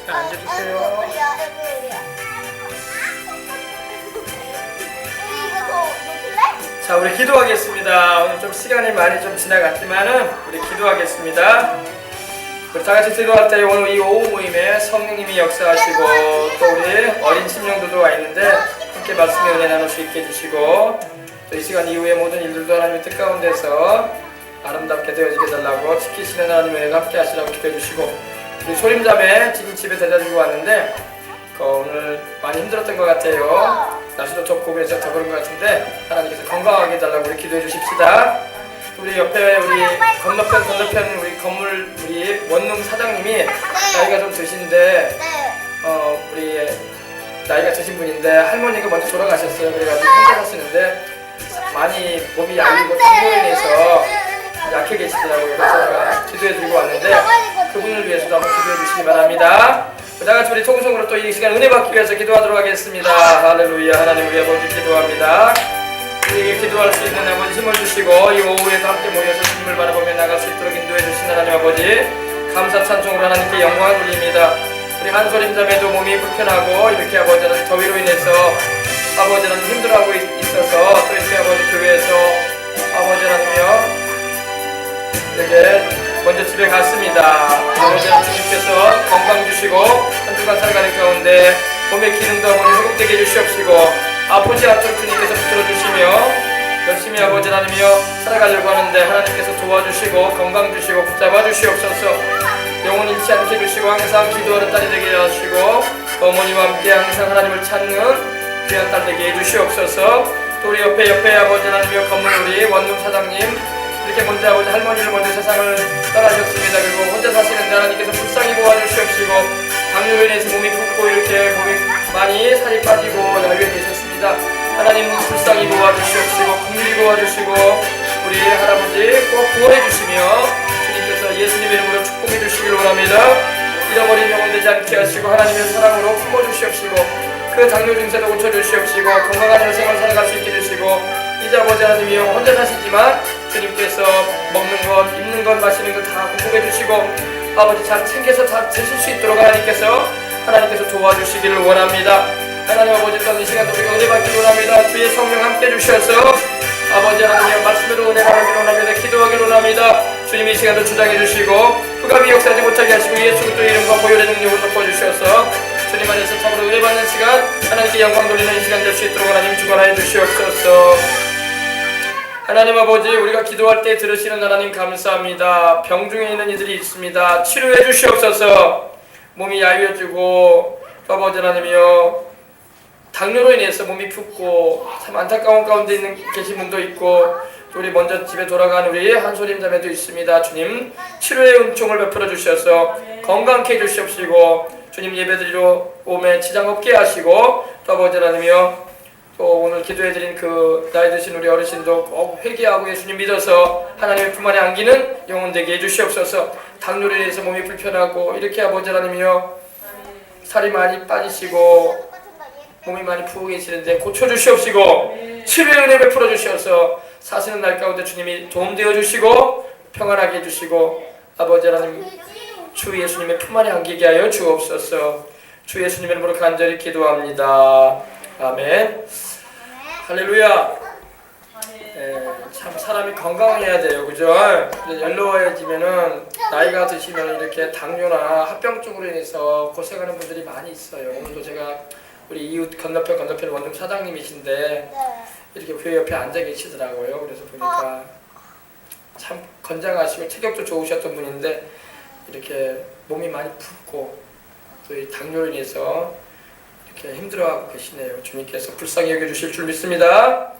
앉아주세요. 우리야. 우리 이거 더 높일래? 자, 우리 기도하겠습니다. 오늘 좀 시간이 많이 좀 지나갔지만은 우리 기도하겠습니다. 우리 다 같이 기도할 때 오늘 이 오후 모임에 성령님이 역사하시고 또 우리 어린 심령들도 와 있는데 함께 말씀의 은혜 나눌 수 있게 해주시고 또 이 시간 이후의 모든 일들도 하나님의 뜻 가운데서 아름답게 되어지게 달라고 지키시는 하나님의 은혜가 함께 하시라고 기도해 주시고 우리 소림자매 지금 집에 데려다 주고 왔는데 오늘 많이 힘들었던 것 같아요. 날씨도 덥고 그래서 더 그런 것 같은데 하나님께서 건강하게 해달라고 우리 기도해 주십시다. 우리 옆에 우리 건너편 우리 건물 우리 원룸 사장님이 나이가 좀 드신데 우리 나이가 드신 분인데 할머니가 먼저 돌아가셨어요. 그래가지고 혼자 사시는데 많이 몸이 야위고 당뇨로 인해서 약해 계시더라고요. 그래서 제가 기도해 드리고 왔는데 그분을 위해서도 한번 기도해 주시기 바랍니다. 다같이 우리 통성으로 또 이 시간 은혜 받기 위해서 기도하도록 하겠습니다. 할렐루야. 하나님 우리 아버지 기도합니다. 우리에게 기도할 수 있는 아버지 힘을 주시고 이 오후에도 함께 모여서 주님을 바라보며 나갈 수 있도록 인도해 주신 하나님 아버지 감사 찬송으로 하나님께 영광을 돌립니다. 우리 한소림자매도 몸이 불편하고 이렇게 아버지는 더위로 인해서 아버지는 힘들어하고 있어서 또 이렇게 아버지 교회에서 아버지 하나님이여 이렇게 먼저 집에 갔습니다. 아버지는 주님께서 건강 주시고 한 주간 살아가는 가운데 몸의 기능도 아버지 회복되게 해주시옵시고 아프지 않도록 주님께서 붙들어주시며 열심히 아버지 하나님이여 살아가려고 하는데 하나님께서 도와주시고 건강 주시고 붙잡아 주시옵소서. 영혼 잃지 않게 해주시고 항상 기도하는 딸이 되게 하시고 어머니와 함께 항상 하나님을 찾는 귀한 딸 되게 해주시옵소서. 또 우리 옆에 아버지 하나님이여 건물 우리 원룸 사장님 이렇게 먼저 아버지 할머니를 먼저 세상을 떠나셨습니다. 그리고 혼자 사시는데 하나님께서 불쌍히 도와주시옵시고 당뇨로 인해서 몸이 붓고 이렇게 몸이 많이 살이 빠지고 야위에 계셨습니다. 하나님 불쌍히 도와주시옵시고 긍휼히 도와주시고 우리 할아버지 꼭 구원해 주시며 주님께서 예수님 이름으로 축복해 주시길 원합니다. 잃어버린 영혼 되지 않게 하시고 하나님의 사랑으로 품어주시옵시고 그 당뇨 증세도 고쳐주시옵시고 건강한 인생을 살아갈 수 있게 해주시고 이제 아버지 하나님이여 혼자 사시지만 주님께서 먹는 것, 입는 것, 마시는 것 다 공급해 주시고 아버지 잘 챙겨서 다 드실 수 있도록 하나님께서 도와주시기를 원합니다. 하나님 아버지 또한 이 시간도 우리가 은혜 받기를 원합니다. 주의 성령 함께 주셔서 아버지 하나님의 말씀으로 은혜 받기를 원합니다. 기도하기를 원합니다. 주님 이 시간도 주장해 주시고 흑암이 역사하지 못하게 하시고 예수 그리스도의 이름과 보혈의 능력을 덮어주셔서 주님 안에서 참으로 은혜 받는 시간 하나님께 영광 돌리는 이 시간 될 수 있도록 하나님 주관하여 주시옵소서. 하나님 아버지 우리가 기도할 때 들으시는 하나님 감사합니다. 병중에 있는 이들이 있습니다. 치료해 주시옵소서. 몸이 야위어지고 아버지 하나님이여 당뇨로 인해서 몸이 붓고 참 안타까운 가운데 계신 분도 있고 우리 먼저 집에 돌아간 우리 한소림 자매도 있습니다. 주님 치료의 은총을 베풀어 주셔서 건강케 해주시옵시고 주님 예배드리러 오매 지장 없게 하시고 또 아버지 하나님이여 또 오늘 기도해드린 그 나이 드신 우리 어르신도 꼭 회개하고 예수님 믿어서 하나님의 품 안에 안기는 영혼 되게 해주시옵소서. 당뇨로 인해서 몸이 불편하고 이렇게 아버지 하나님이여 살이 많이 빠지시고 몸이 많이 부어 계시는데 고쳐주시옵시고 치료의 은혜 베풀어 주셔서 사시는 날 가운데 주님이 도움되어 주시고 평안하게 해주시고 아버지 하나님 주 예수님의 품 안에 안기게 하여 주옵소서. 주 예수님의 이름으로 간절히 기도합니다. 아멘. 할렐루야. 참 사람이 건강해야 돼요, 그죠? 연로해지면은 나이가 드시면 이렇게 당뇨나 합병증으로 인해서 고생하는 분들이 많이 있어요. 오늘도 제가 우리 이웃 건너편 원룸 사장님이신데 이렇게 교회 옆에 앉아 계시더라고요. 그래서 보니까 참 건장하시고 체격도 좋으셨던 분인데 이렇게 몸이 많이 붓고 또 이 당뇨로 인해서 이렇게 힘들어하고 계시네요. 주님께서 불쌍히 여겨주실 줄 믿습니다.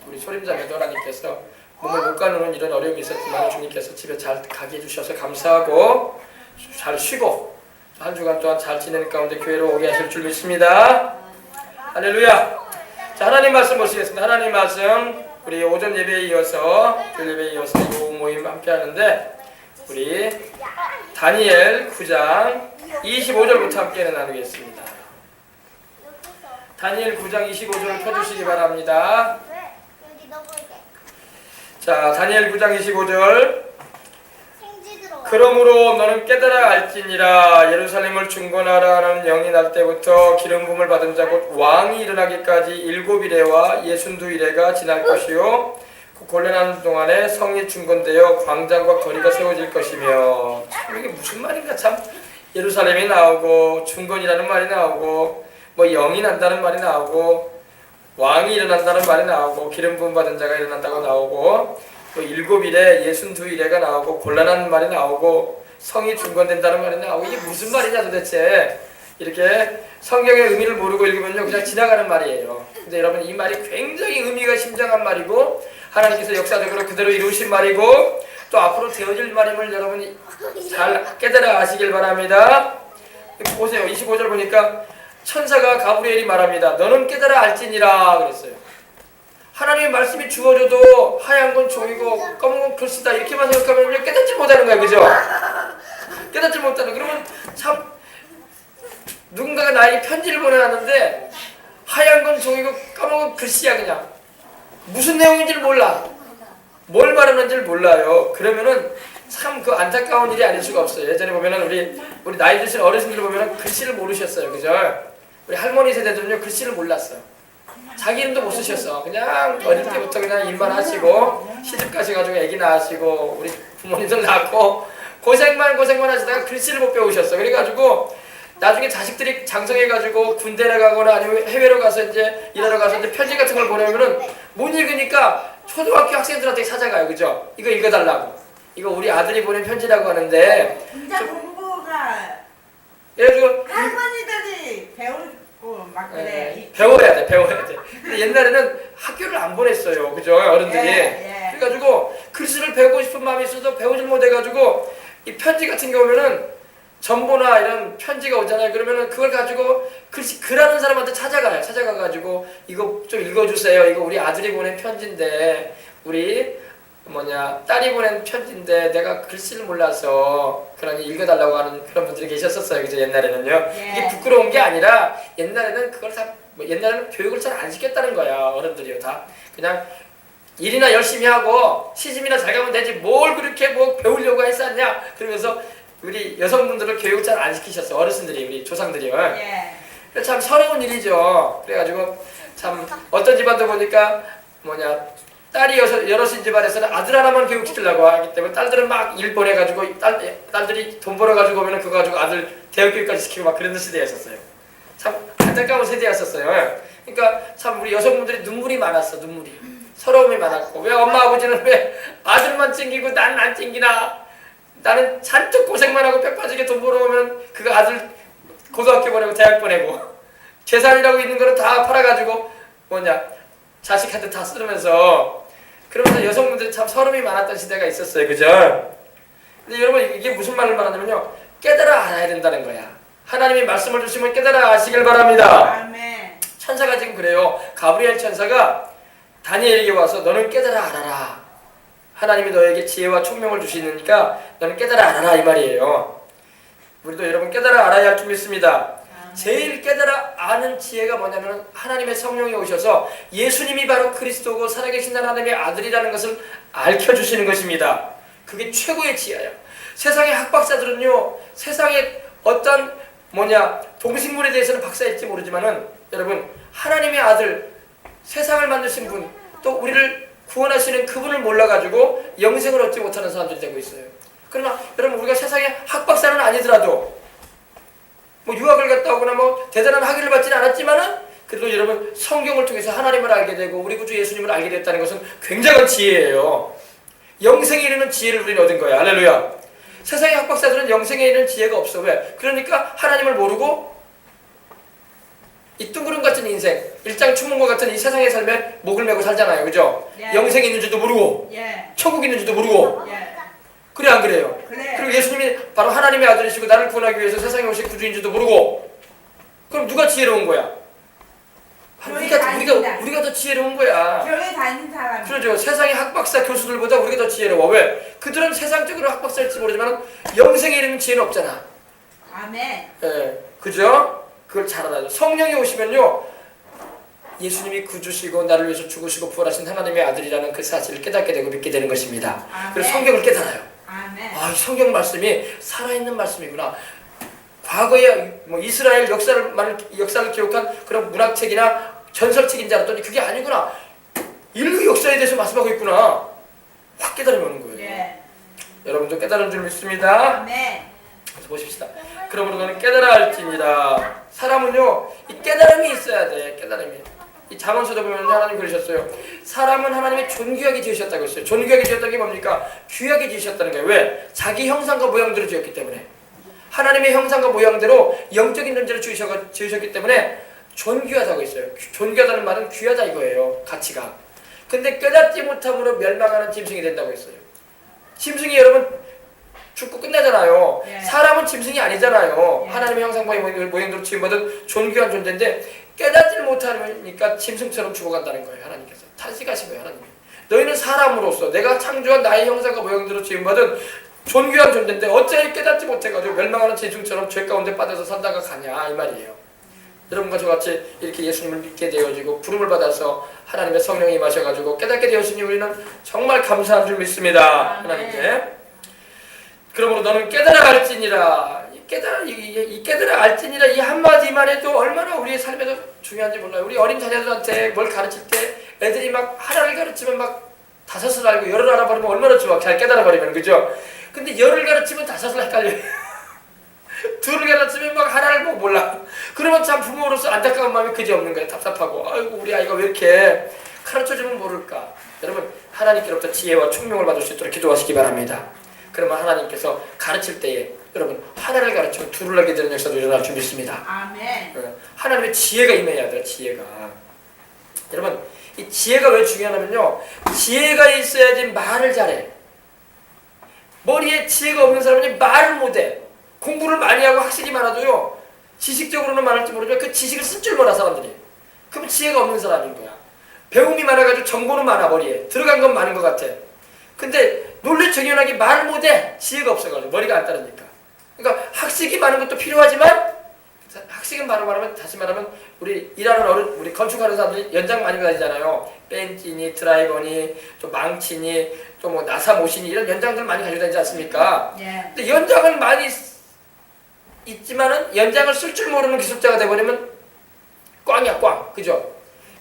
우리 소림자매도 하나님께서 몸을 못 가누는 이런 어려움이 있었지만 주님께서 집에 잘 가게 해주셔서 감사하고 잘 쉬고 한 주간 동안 잘 지내는 가운데 교회로 오게 하실 줄 믿습니다. 할렐루야. 자, 하나님 말씀 보시겠습니다. 하나님 말씀 우리 오전 예배에 이어서 주일 예배에 이어서 이 모임 함께 하는데 우리 다니엘 9장 25절부터 함께 나누겠습니다. 다니엘 9장 25절을 펴주시기 바랍니다. 자, 다니엘 9장 25절 그러므로 너는 깨달아 알지니라. 예루살렘을 중건하라 하는 영이 날 때부터 기름 부음을 받은 자 곧 왕이 일어나기까지 7이레와 62이레가 지날 것이요 그 곤란한 동안에 성이 중건되어 광장과 거리가 세워질 것이며. 참 이게 무슨 말인가. 참 예루살렘이 나오고 중건이라는 말이 나오고 뭐 영이 난다는 말이 나오고 왕이 일어난다는 말이 나오고 기름 부음 받은 자가 일어난다고 나오고 또 7일에 62일에가 나오고 곤란한 말이 나오고 성이 중건된다는 말이 나오고 이게 무슨 말이냐 도대체. 이렇게 성경의 의미를 모르고 읽으면요 그냥 지나가는 말이에요. 근데 여러분 이 말이 굉장히 의미가 심장한 말이고 하나님께서 역사적으로 그대로 이루신 말이고 또 앞으로 되어질 말임을 여러분이 잘 깨달아 아시길 바랍니다. 보세요. 25절 보니까 천사가 가브리엘이 말합니다. 너는 깨달아 알지니라 그랬어요. 하나님의 말씀이 주어져도 하얀 건 종이고 검은 건 글씨다 이렇게만 생각하면 깨닫지 못하는 거예요. 그죠? 깨닫지 못하는. 그러면 참 누군가가 나에게 편지를 보내놨는데 하얀 건 종이고 검은 건 글씨야. 그냥 무슨 내용인지를 몰라. 뭘 말하는지를 몰라요. 그러면은 참 그 안타까운 일이 아닐 수가 없어요. 예전에 보면은 우리 나이 드신 어르신들 보면은 글씨를 모르셨어요. 그죠? 우리 할머니 세대들은요 글씨를 몰랐어. 자기 이름도 못 쓰셨어. 그냥 어릴 때부터 그냥 일만 하시고 시집 가셔가지고 애기 낳으시고 우리 부모님들 낳고 고생만 하시다가 글씨를 못 배우셨어. 그래가지고 나중에 자식들이 장성해가지고 군대를 가거나 아니면 해외로 가서 이제 일하러 가서 이제 편지 같은 걸 보내면은 못 읽으니까 초등학교 학생들한테 찾아가요. 그죠? 이거 읽어달라고. 이거 우리 아들이 보낸 편지라고 하는데 진짜 공부가 그래가지고 할머니들이 배우고 막 그래. 배워야 돼. 근데 옛날에는 학교를 안 보냈어요. 그죠? 어른들이. 그래가지고 글씨를 배우고 싶은 마음이 있어도 배우질 못해가지고 이 편지 같은 경우면은 전보나 이런 편지가 오잖아요. 그러면은 그걸 가지고 글하는 사람한테 찾아가가지고 이거 좀 읽어주세요. 이거 우리 아들이 보낸 편지인데 우리 딸이 보낸 편지인데 내가 글씨를 몰라서 그러니 읽어달라고 하는 그런 분들이 계셨었어요. 그죠? 옛날에는요. 이게 부끄러운 게 아니라 옛날에는 그걸 다 옛날에는 교육을 잘 안 시켰다는 거야. 어른들이요 다 그냥 일이나 열심히 하고 시집이나 잘 가면 되지 뭘 그렇게 뭐 배우려고 했었냐 그러면서 우리 여성분들을 교육을 잘 안 시키셨어. 어르신들이 우리 조상들이요. 참 서러운 일이죠. 그래가지고 참 어떤 집안도 보니까 딸이 여럿인 집안에서는 아들 하나만 교육시키려고 하기 때문에 딸들은 막 일 보내가지고 딸들이 돈 벌어가지고 오면 그거 가지고 아들 대학교육까지 시키고 막 그런 시대였었어요. 참 안타까운 세대였었어요. 그러니까 참 우리 여성분들이 눈물이 많았어. 눈물이 서러움이 많았고 왜 엄마 아버지는 왜 아들만 챙기고 난 안 챙기나. 나는 잔뜩 고생만 하고 뼈 빠지게 돈 벌어오면 그거 아들 고등학교 보내고 대학 보내고 재산이라고 있는 거를 다 팔아가지고 자식한테 다 쓰면서 그러면서 여성분들이 참 서름이 많았던 시대가 있었어요. 그죠? 근데 여러분 이게 무슨 말을 말하냐면요. 깨달아 알아야 된다는 거야. 하나님이 말씀을 주시면 깨달아 아시길 바랍니다. 아멘. 천사가 지금 그래요. 가브리엘 천사가 다니엘에게 와서 너는 깨달아 알아라. 하나님이 너에게 지혜와 총명을 주시니까 너는 깨달아 알아라 이 말이에요. 우리도 여러분 깨달아 알아야 할 줄 믿습니다. 제일 깨달아 아는 지혜가 뭐냐면 하나님의 성령이 오셔서 예수님이 바로 그리스도고 살아계신 하나님의 아들이라는 것을 알려주시는 것입니다. 그게 최고의 지혜예요. 세상의 학박사들은요 세상의 어떤 동식물에 대해서는 박사일지 모르지만은 여러분 하나님의 아들 세상을 만드신 분 또 우리를 구원하시는 그분을 몰라가지고 영생을 얻지 못하는 사람들이 되고 있어요. 그러나 여러분 우리가 세상의 학박사는 아니더라도 유학을 갔다 오거나 대단한 학위를 받지는 않았지만은 그래도 여러분 성경을 통해서 하나님을 알게 되고 우리 구주 예수님을 알게 됐다는 것은 굉장한 지혜예요. 영생에 이르는 지혜를 우리는 얻은 거야. 할렐루야. 세상의 학박사들은 영생에 이르는 지혜가 없어. 왜? 그러니까 하나님을 모르고 이 둥그름 같은 인생, 일장춘몽과 같은 이 세상의 삶에 목을 메고 살잖아요. 그죠? 영생이 있는지도 모르고 천국이 있는지도 모르고 그래 안 그래요? 그래. 그리고 예수님이 바로 하나님의 아들이시고 나를 구원하기 위해서 세상에 오신 구주인지도 모르고 그럼 누가 지혜로운 거야? 우리가 더 지혜로운 거야. 교회 다니는 사람. 그러죠. 세상의 학박사 교수들보다 우리가 더 지혜로워. 왜? 그들은 세상적으로 학박사일지 모르지만 영생에 이르는 지혜는 없잖아. 아멘. 그죠? 그걸 잘 알아요. 성령이 오시면요 예수님이 구주시고 나를 위해서 죽으시고 부활하신 하나님의 아들이라는 그 사실을 깨닫게 되고 믿게 되는 것입니다. 아멘. 그래서 성경을 깨달아요. 아멘. 이 성경 말씀이 살아있는 말씀이구나. 과거에 뭐 이스라엘 역사를 기록한 그런 문학책이나 전설책인 줄 알았더니 그게 아니구나. 인류 역사에 대해서 말씀하고 있구나. 확 깨달음이 오는 거예요. 예. 여러분도 깨달은 줄 믿습니다. 아멘. 그래서 보십시다. 그러므로 너는 깨달아 할지니라. 사람은요, 이 깨달음이 있어야 돼. 깨달음이. 이 잠언서도 보면 하나님 그러셨어요. 사람은 하나님이 존귀하게 지으셨다고 했어요. 존귀하게 지었다는 게 뭡니까? 귀하게 지으셨다는 거예요. 왜? 자기 형상과 모양대로 지었기 때문에. 하나님의 형상과 모양대로 영적인 존재를 지으셨기 때문에 존귀하다고 했어요. 존귀하다는 말은 귀하다 이거예요. 가치가. 근데 깨닫지 못함으로 멸망하는 짐승이 된다고 했어요. 짐승이 여러분 죽고 끝나잖아요. 예. 사람은 짐승이 아니잖아요. 예. 하나님의 형상과 모양대로 지음받은 존귀한 존재인데 깨닫지 못하니까 짐승처럼 죽어간다는 거예요. 하나님께서 탄식하신 거예요. 하나님이. 너희는 사람으로서 내가 창조한 나의 형상과 모양대로 지음받은 존귀한 존재인데 어째 깨닫지 못해가지고 멸망하는 짐승처럼 죄 가운데 빠져서 산다가 가냐 이 말이에요. 여러분과 저같이 이렇게 예수님을 믿게 되어지고 부름을 받아서 하나님의 성령이 임하셔가지고 깨닫게 되었으니 우리는 정말 감사한 줄 믿습니다. 하나님께. 그러므로 너는 깨달아 알지니라. 이 깨달아 알지니라 이 한마디만 해도 얼마나 우리의 삶에도 중요한지 몰라요. 우리 어린 자녀들한테 뭘 가르칠 때 애들이 막 하나를 가르치면 막 다섯을 알고 열을 알아버리면 얼마나 좋아. 잘 깨달아 버리면. 그죠? 근데 열을 가르치면 다섯을 헷갈려요. 둘을 가르치면 막 하나를 뭐 몰라. 그러면 참 부모로서 안타까운 마음이 그지없는 거예요. 답답하고. 아이고 우리 아이가 왜 이렇게 가르쳐주면 모를까. 여러분 하나님께로부터 지혜와 총명을 받을 수 있도록 기도하시기 바랍니다. 그러면 하나님께서 가르칠 때에 여러분 하나를 가르치면 둘을 알게 되는 역사도 일어날 줄 믿습니다. 아멘. 하나님의 지혜가 임해야 돼요. 지혜가. 여러분 이 지혜가 왜 중요하냐면요. 지혜가 있어야지 말을 잘해. 머리에 지혜가 없는 사람은 말을 못해. 공부를 많이 하고 학식이 많아도요. 지식적으로는 많을지 모르지만 그 지식을 쓸 줄 몰라 사람들이. 그럼 지혜가 없는 사람인 거야. 배움이 많아가지고 정보는 많아 머리에. 들어간 건 많은 것 같아. 근데 논리 정연하게 말을 못해. 지혜가 없어가지고 머리가 안 따르니까. 그러니까 학식이 많은 것도 필요하지만 학식은 바로 말하면 다시 말하면 우리 일하는 우리 건축하는 사람들이 연장 많이 가지잖아요. 벤치니 드라이버니 또 망치니 또 뭐 나사 모시니 이런 연장들 많이 가지고 다니지 않습니까? 예. 근데 연장은 많이 있지만은 연장을 쓸 줄 모르는 기술자가 돼버리면 꽝이야 꽝. 그죠?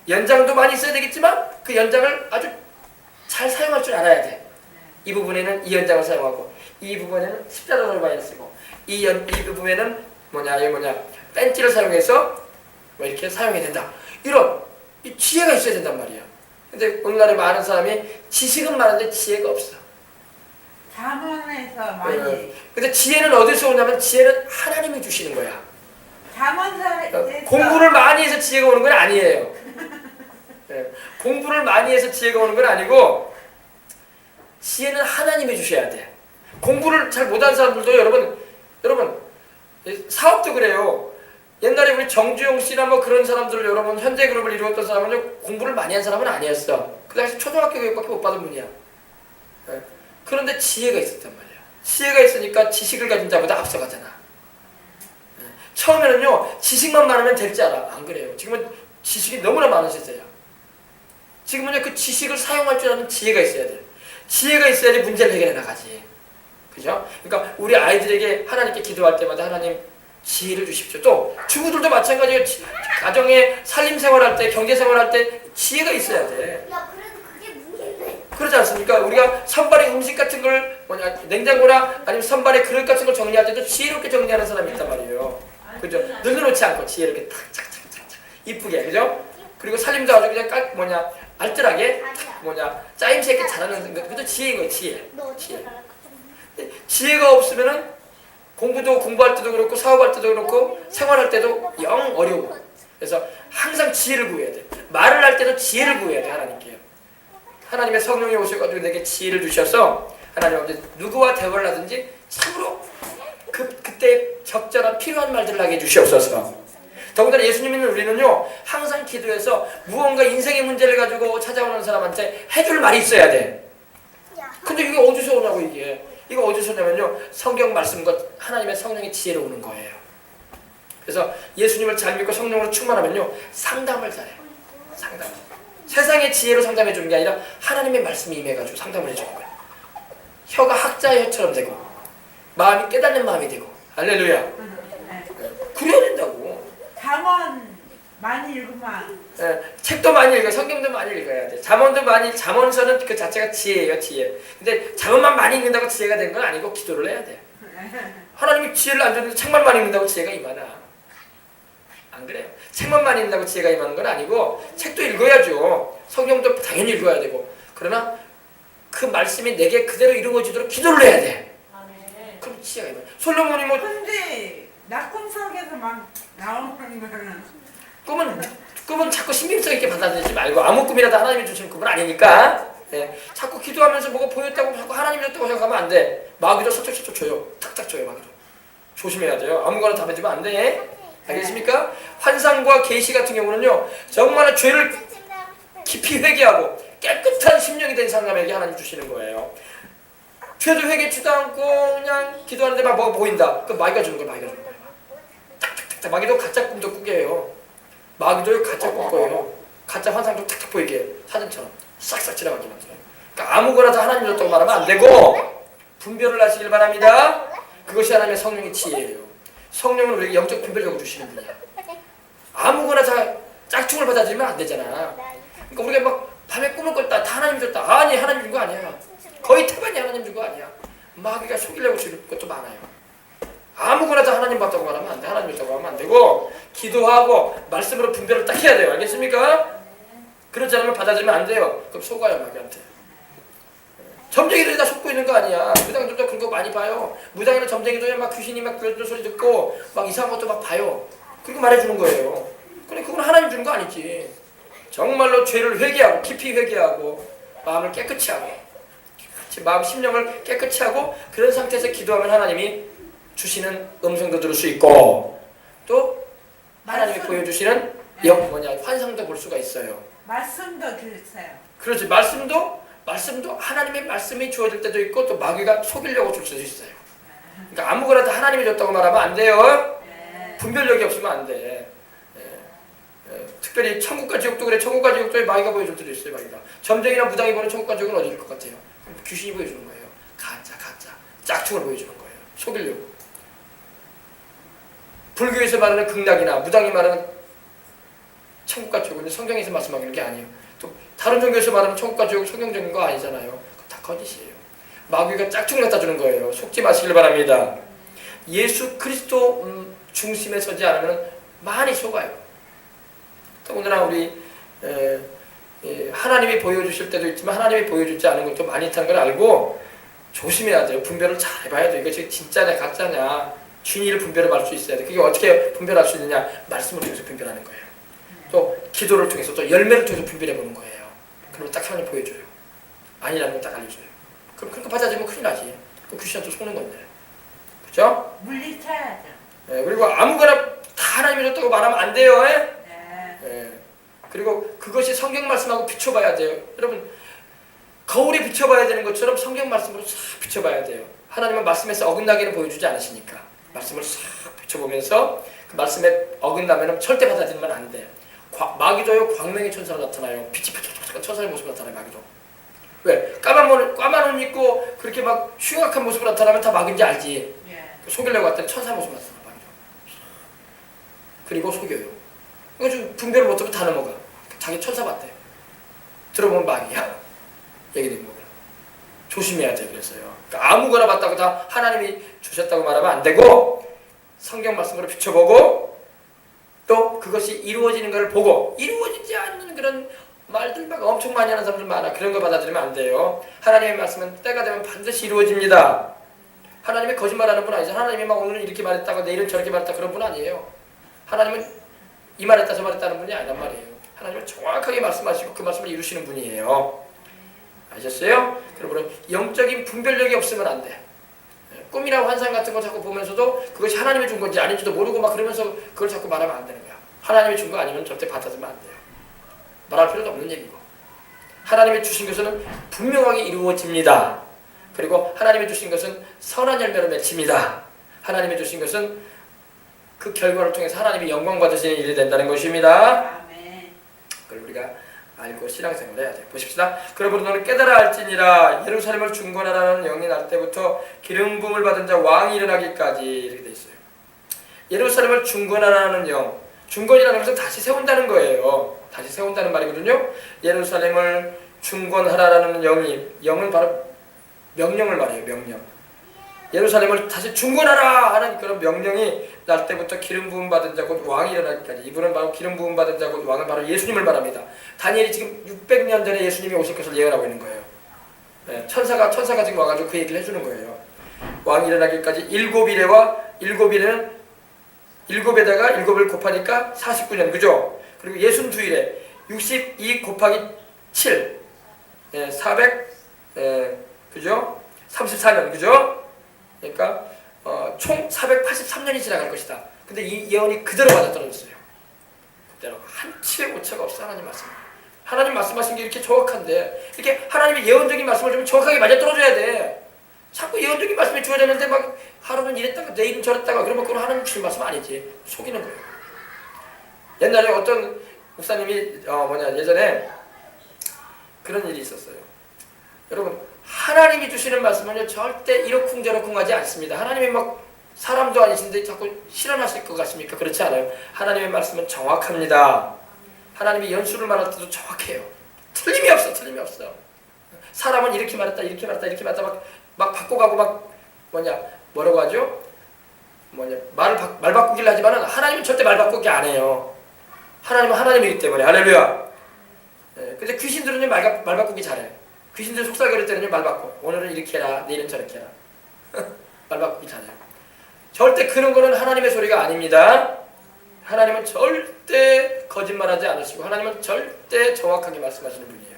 연장도 많이 있어야 되겠지만 그 연장을 아주 잘 사용할 줄 알아야 돼. 이 부분에는 이 연장을 사용하고 이 부분에는 십자가를 많이 쓰고 이 부분에는 벤치를 사용해서 뭐 이렇게 사용해야 된다. 이런 이 지혜가 있어야 된단 말이야. 근데 오늘날에 많은 사람이 지식은 많은데 지혜가 없어. 잠언에서 많이. 근데 지혜는 어디서 오냐면 지혜는 하나님이 주시는 거야. 잠언서에서 공부를 많이 해서 지혜가 오는 건 아니에요. 공부를 많이 해서 지혜가 오는 건 아니고 지혜는 하나님이 주셔야 돼. 공부를 잘 못한 사람들도 여러분 사업도 그래요. 옛날에 우리 정주영 씨나 뭐 그런 사람들 여러분 현대그룹을 이루었던 사람은 공부를 많이 한 사람은 아니었어. 그 당시 초등학교 교육밖에 못 받은 분이야. 그런데 지혜가 있었단 말이야. 지혜가 있으니까 지식을 가진 자보다 앞서가잖아. 처음에는요 지식만 많으면 될 줄 알아. 안 그래요. 지금은 지식이 너무나 많은 시대야. 지금은요 그 지식을 사용할 줄 아는 지혜가 있어야 돼. 지혜가 있어야지 문제를 해결해 나가지. 그죠? 그러니까 우리 아이들에게 하나님께 기도할 때마다 하나님 지혜를 주십시오. 또 주부들도 마찬가지예요. 가정에 살림 생활할 때, 경제 생활할 때 지혜가 있어야 돼. 야, 그래도 그게 문제인데. 그러지 않습니까? 우리가 선발의 음식 같은 걸 냉장고나 아니면 선발의 그릇 같은 걸 정리할 때도 지혜롭게 정리하는 사람이 있단 말이에요. 그죠? 늘려놓지 않고 지혜롭게 탁착착착착 이쁘게, 그죠? 그리고 살림도 아주 그냥 알뜰하게 짜임새 있게 잘하는 거 그것도 지혜인 거예요. 지혜. 너 지혜. 어떻게 말할 지혜가 없으면은 공부할 때도 그렇고 사업할 때도 그렇고 생활할 때도 영 어려워. 그래서 항상 지혜를 구해야 돼. 말을 할 때도 지혜를 구해야 돼. 하나님께. 하나님의 성령이 오셔가지고 내게 지혜를 주셔서 하나님 아버지 누구와 대화를 하든지 참으로 그때 적절한 필요한 말들을 하게 해주시옵소서. 더군다나 예수님 믿는 우리는요 항상 기도해서 무언가 인생의 문제를 가지고 찾아오는 사람한테 해줄 말이 있어야 돼. 근데 이게 어디서 오냐고 이게. 이거 어디서 오냐면요 성경 말씀과 하나님의 성령의 지혜로 오는 거예요. 그래서 예수님을 잘 믿고 성령으로 충만하면요 상담을 잘해. 상담. 세상의 지혜로 상담해 주는 게 아니라 하나님의 말씀이 임해가지고 상담을 해주는 거예요. 혀가 학자의 혀처럼 되고 마음이 깨닫는 마음이 되고. 할렐루야. 네. 그래야 된다고. 잠언 많이 읽으면 책도 많이 읽어, 성경도 많이 읽어야 돼. 잠언서는 그 자체가 지혜예요, 지혜. 근데 잠언만 많이 읽는다고 지혜가 되는 건 아니고 기도를 해야 돼. 하나님이 지혜를 안 줬는데 책만 많이 읽는다고 지혜가 임하나? 안 그래요. 책만 많이 읽는다고 지혜가 임하는 건 아니고 책도 읽어야죠. 성경도 당연히 읽어야 되고. 그러나 그 말씀이 내게 그대로 이루어지도록 기도를 해야 돼. 그럼 지혜가 임해. 솔로몬이 뭐 근데 낙금석에서 막 나오는 거는 꿈은 자꾸 신빙성 있게 받아들이지 말고 아무 꿈이라도 하나님이 주시는 꿈은 아니니까. 자꾸 기도하면서 뭐가 보였다고 자꾸 하나님이 줬다고 생각하면 안 돼. 마귀도 서쪽서쪽 줘요. 탁탁 줘요, 마귀도. 조심해야 돼요. 아무거나 답해주면 안 돼. 알겠습니까? 환상과 계시 같은 경우는요, 정말 죄를 깊이 회개하고 깨끗한 심령이 된 사람에게 하나님 주시는 거예요. 죄도 회개치도 않고 그냥 기도하는데 막 뭐가 보인다. 그 마귀가 주는 거예요. 마귀가 주는 거예요. 탁탁탁탁. 마귀도 가짜 꿈도 꾸게 해요. 마귀도 가짜 꿈 꿔요. 가짜 환상도 탁탁 보이게 해요. 사진처럼 싹싹 지나가게 만들어요. 그러니까 아무거나 다 하나님 줬다고 말하면 안 되고 분별을 하시길 바랍니다. 그것이 하나님의 성령의 지혜예요. 성령은 우리에게 영적 분별력을 주시는 분이야. 아무거나 다 짝퉁을 받아들이면 안 되잖아. 그러니까 우리가 막 밤에 꿈을 꿨다, 다 하나님 줬다. 아니, 하나님 준 거 아니야. 거의 태반이 하나님 준 거 아니야. 마귀가 속이려고 주는 것도 많아요. 아무거나 다 하나님 받다고 말하면 안 돼. 하나님 줬다고 하면 안 되고 기도하고 말씀으로 분별을 딱 해야 돼요. 알겠습니까? 그렇지 않으면 받아들이면 안 돼요. 그럼 속아요, 마귀한테. 점쟁이들이 다 속고 있는 거 아니야. 무당들도 그런 거 많이 봐요. 무당이나 점쟁이도 막 귀신이 막 그런 소리 듣고 막 이상한 것도 막 봐요. 그리고 말해주는 거예요. 근데 그건 하나님 주는 거 아니지. 정말로 죄를 회개하고 깊이 회개하고 마음을 깨끗이 하고 마음 심령을 깨끗이 하고 그런 상태에서 기도하면 하나님이 주시는 음성도 들을 수 있고 또 하나님이 보여주시는 환상도 볼 수가 있어요. 말씀도 들으세요. 그렇지. 말씀도 하나님의 말씀이 주어질 때도 있고 또 마귀가 속이려고 줄 수도 있어요. 그러니까 아무거나 다 하나님이 줬다고 말하면 안 돼요. 분별력이 없으면 안 돼. 특별히 천국과 지옥도 그래. 천국과 지옥도 마귀가 보여줄 때도 있어요. 마귀가. 점쟁이나 무당이 보는 천국과 지옥은 어디일 것 같아요? 귀신이 보여주는 거예요. 가짜 짝퉁을 보여주는 거예요. 속이려고. 불교에서 말하는 극락이나 무당이 말하는 천국과 지옥은 성경에서 말씀하는 게 아니에요. 또 다른 종교에서 말하는 천국과 지옥 성경적인 거 아니잖아요. 그거 다 거짓이에요. 마귀가 짝퉁을 갖다 주는 거예요. 속지 마시길 바랍니다. 예수 그리스도 중심에 서지 않으면 많이 속아요. 더군다나 우리 하나님이 보여주실 때도 있지만 하나님이 보여주지 않은 것도 많이 있다는 걸 알고 조심해야 돼요. 분별을 잘 해봐야 돼요. 이것이 진짜냐 가짜냐 진리를 분별할 수 있어야 돼. 그게 어떻게 분별할 수 있느냐? 말씀을 통해서 분별하는 거예요. 또 기도를 통해서 또 열매를 통해서 분별해 보는 거예요. 그러면 딱 하나님 보여줘요. 아니라는 걸 딱 알려줘요. 그럼 그렇게 받아들이면 큰일 나지. 그 귀신한테 속는 건데. 그죠? 물리쳐야죠. 그리고 아무거나 다 하나님이 줬다고 말하면 안 돼요. 네. 그리고 그것이 성경 말씀하고 비춰봐야 돼요. 여러분 거울에 비춰봐야 되는 것처럼 성경 말씀으로 싹 비춰봐야 돼요. 하나님은 말씀에서 어긋나게는 보여주지 않으시니까 말씀을 싹 비춰보면서 그 말씀에 어긋나면 절대 받아들이면 안 돼. 마귀도요 광명의 천사로 나타나요. 빛이 펴쩍펴쩍한 천사의 모습으로 나타나요. 마귀도. 왜? 까만 옷 입고 그렇게 막 흉악한 모습으로 나타나면 다 마귀인지 알지. 속이려고 했더니 천사 모습으로 나타나 마귀도. 그리고 속여요. 이거 좀 분별을 못하면 다 넘어가. 자기 천사 같대. 들어보면 마귀야. 얘기된 거구나. 조심해야 돼. 그래서요. 그러니까 아무거나 봤다고 다 하나님이 주셨다고 말하면 안 되고 성경 말씀으로 비춰보고 또 그것이 이루어지는 것을 보고 이루어지지 않는 그런 말들 막 엄청 많이 하는 사람들 많아. 그런 거 받아들이면 안 돼요. 하나님의 말씀은 때가 되면 반드시 이루어집니다. 하나님이 거짓말하는 분 아니죠. 하나님이 막 오늘은 이렇게 말했다가 내일은 저렇게 말했다 그런 분 아니에요. 하나님은 이 말했다 저 말했다는 분이 아니란 말이에요. 하나님은 정확하게 말씀하시고 그 말씀을 이루시는 분이에요. 아셨어요? 그러므로 영적인 분별력이 없으면 안 돼. 꿈이나 환상 같은 거 자꾸 보면서도 그것이 하나님이 준 건지 아닌지도 모르고 막 그러면서 그걸 자꾸 말하면 안 되는 거야. 하나님이 준 거 아니면 절대 받아들이면 안 돼요. 말할 필요도 없는 얘기고. 하나님이 주신 것은 분명하게 이루어집니다. 그리고 하나님이 주신 것은 선한 열매로 맺힙니다. 하나님이 주신 것은 그 결과를 통해서 하나님이 영광 받으시는 일이 된다는 것입니다. 아멘. 그걸 우리가 알고 신앙생활을 해야 돼요. 보십시다. 그러므로 너는 깨달아 알지니라 예루살렘을 중건하라는 영이 날 때부터 기름 부음을 받은 자 왕이 일어나기까지 이렇게 돼 있어요. 예루살렘을 중건하라는 영, 중건이라는 것은 다시 세운다는 거예요. 다시 세운다는 말이거든요. 예루살렘을 중건하라는 영은 바로 명령을 말해요. 명령. 예루살렘을 다시 중건하라 하는 그런 명령이 날 때부터 기름 부음 받은 자 곧 왕이 일어나기까지. 이분은 바로 기름 부음 받은 자 곧 왕은 바로 예수님을 말합니다. 다니엘이 지금 600년 전에 예수님이 오실 것을 예언하고 있는 거예요. 네, 천사가 지금 와가지고 그 얘기를 해주는 거예요. 왕이 일어나기까지 7일에와 7일에는 7에다가 7을 곱하니까 49년 그죠? 그리고 62일에 62 곱하기 7 400 그죠? 34년 그죠? 그러니까 총 483년이 지나갈 것이다. 근데 이 예언이 그대로 맞아떨어졌어요. 그대로 한치의 오차가 없어. 하나님 말씀. 하나님 말씀하신 게 이렇게 정확한데 이렇게 하나님의 예언적인 말씀을 좀 정확하게 맞아떨어져야 돼. 자꾸 예언적인 말씀이 주어졌는데 막 하루는 이랬다가 내일은 저랬다가 그러면 그건 하나님 주신 말씀 아니지. 속이는 거예요. 옛날에 어떤 목사님이 예전에 그런 일이 있었어요. 여러분 하나님이 주시는 말씀은요 절대 이러쿵저러쿵 하지 않습니다. 하나님이 막 사람도 아니신데 자꾸 실현하실 것 같습니까? 그렇지 않아요. 하나님의 말씀은 정확합니다. 하나님이 연수를 말할 때도 정확해요. 틀림이 없어. 사람은 이렇게 말했다 막 바꿔가고 뭐라고 하죠? 말 바꾸기를 하지만은 하나님은 절대 말 바꾸기 안 해요. 하나님은 하나님이기 때문에. 할렐루야. 근데 귀신들은 말 바꾸기 잘해. 귀신들 속삭일 때는 말 바꿔. 오늘은 이렇게 해라, 내일은 저렇게 해라. 말 바꾸기 잘해. 절대 그런 거는 하나님의 소리가 아닙니다. 하나님은 절대 거짓말하지 않으시고 하나님은 절대 정확하게 말씀하시는 분이에요.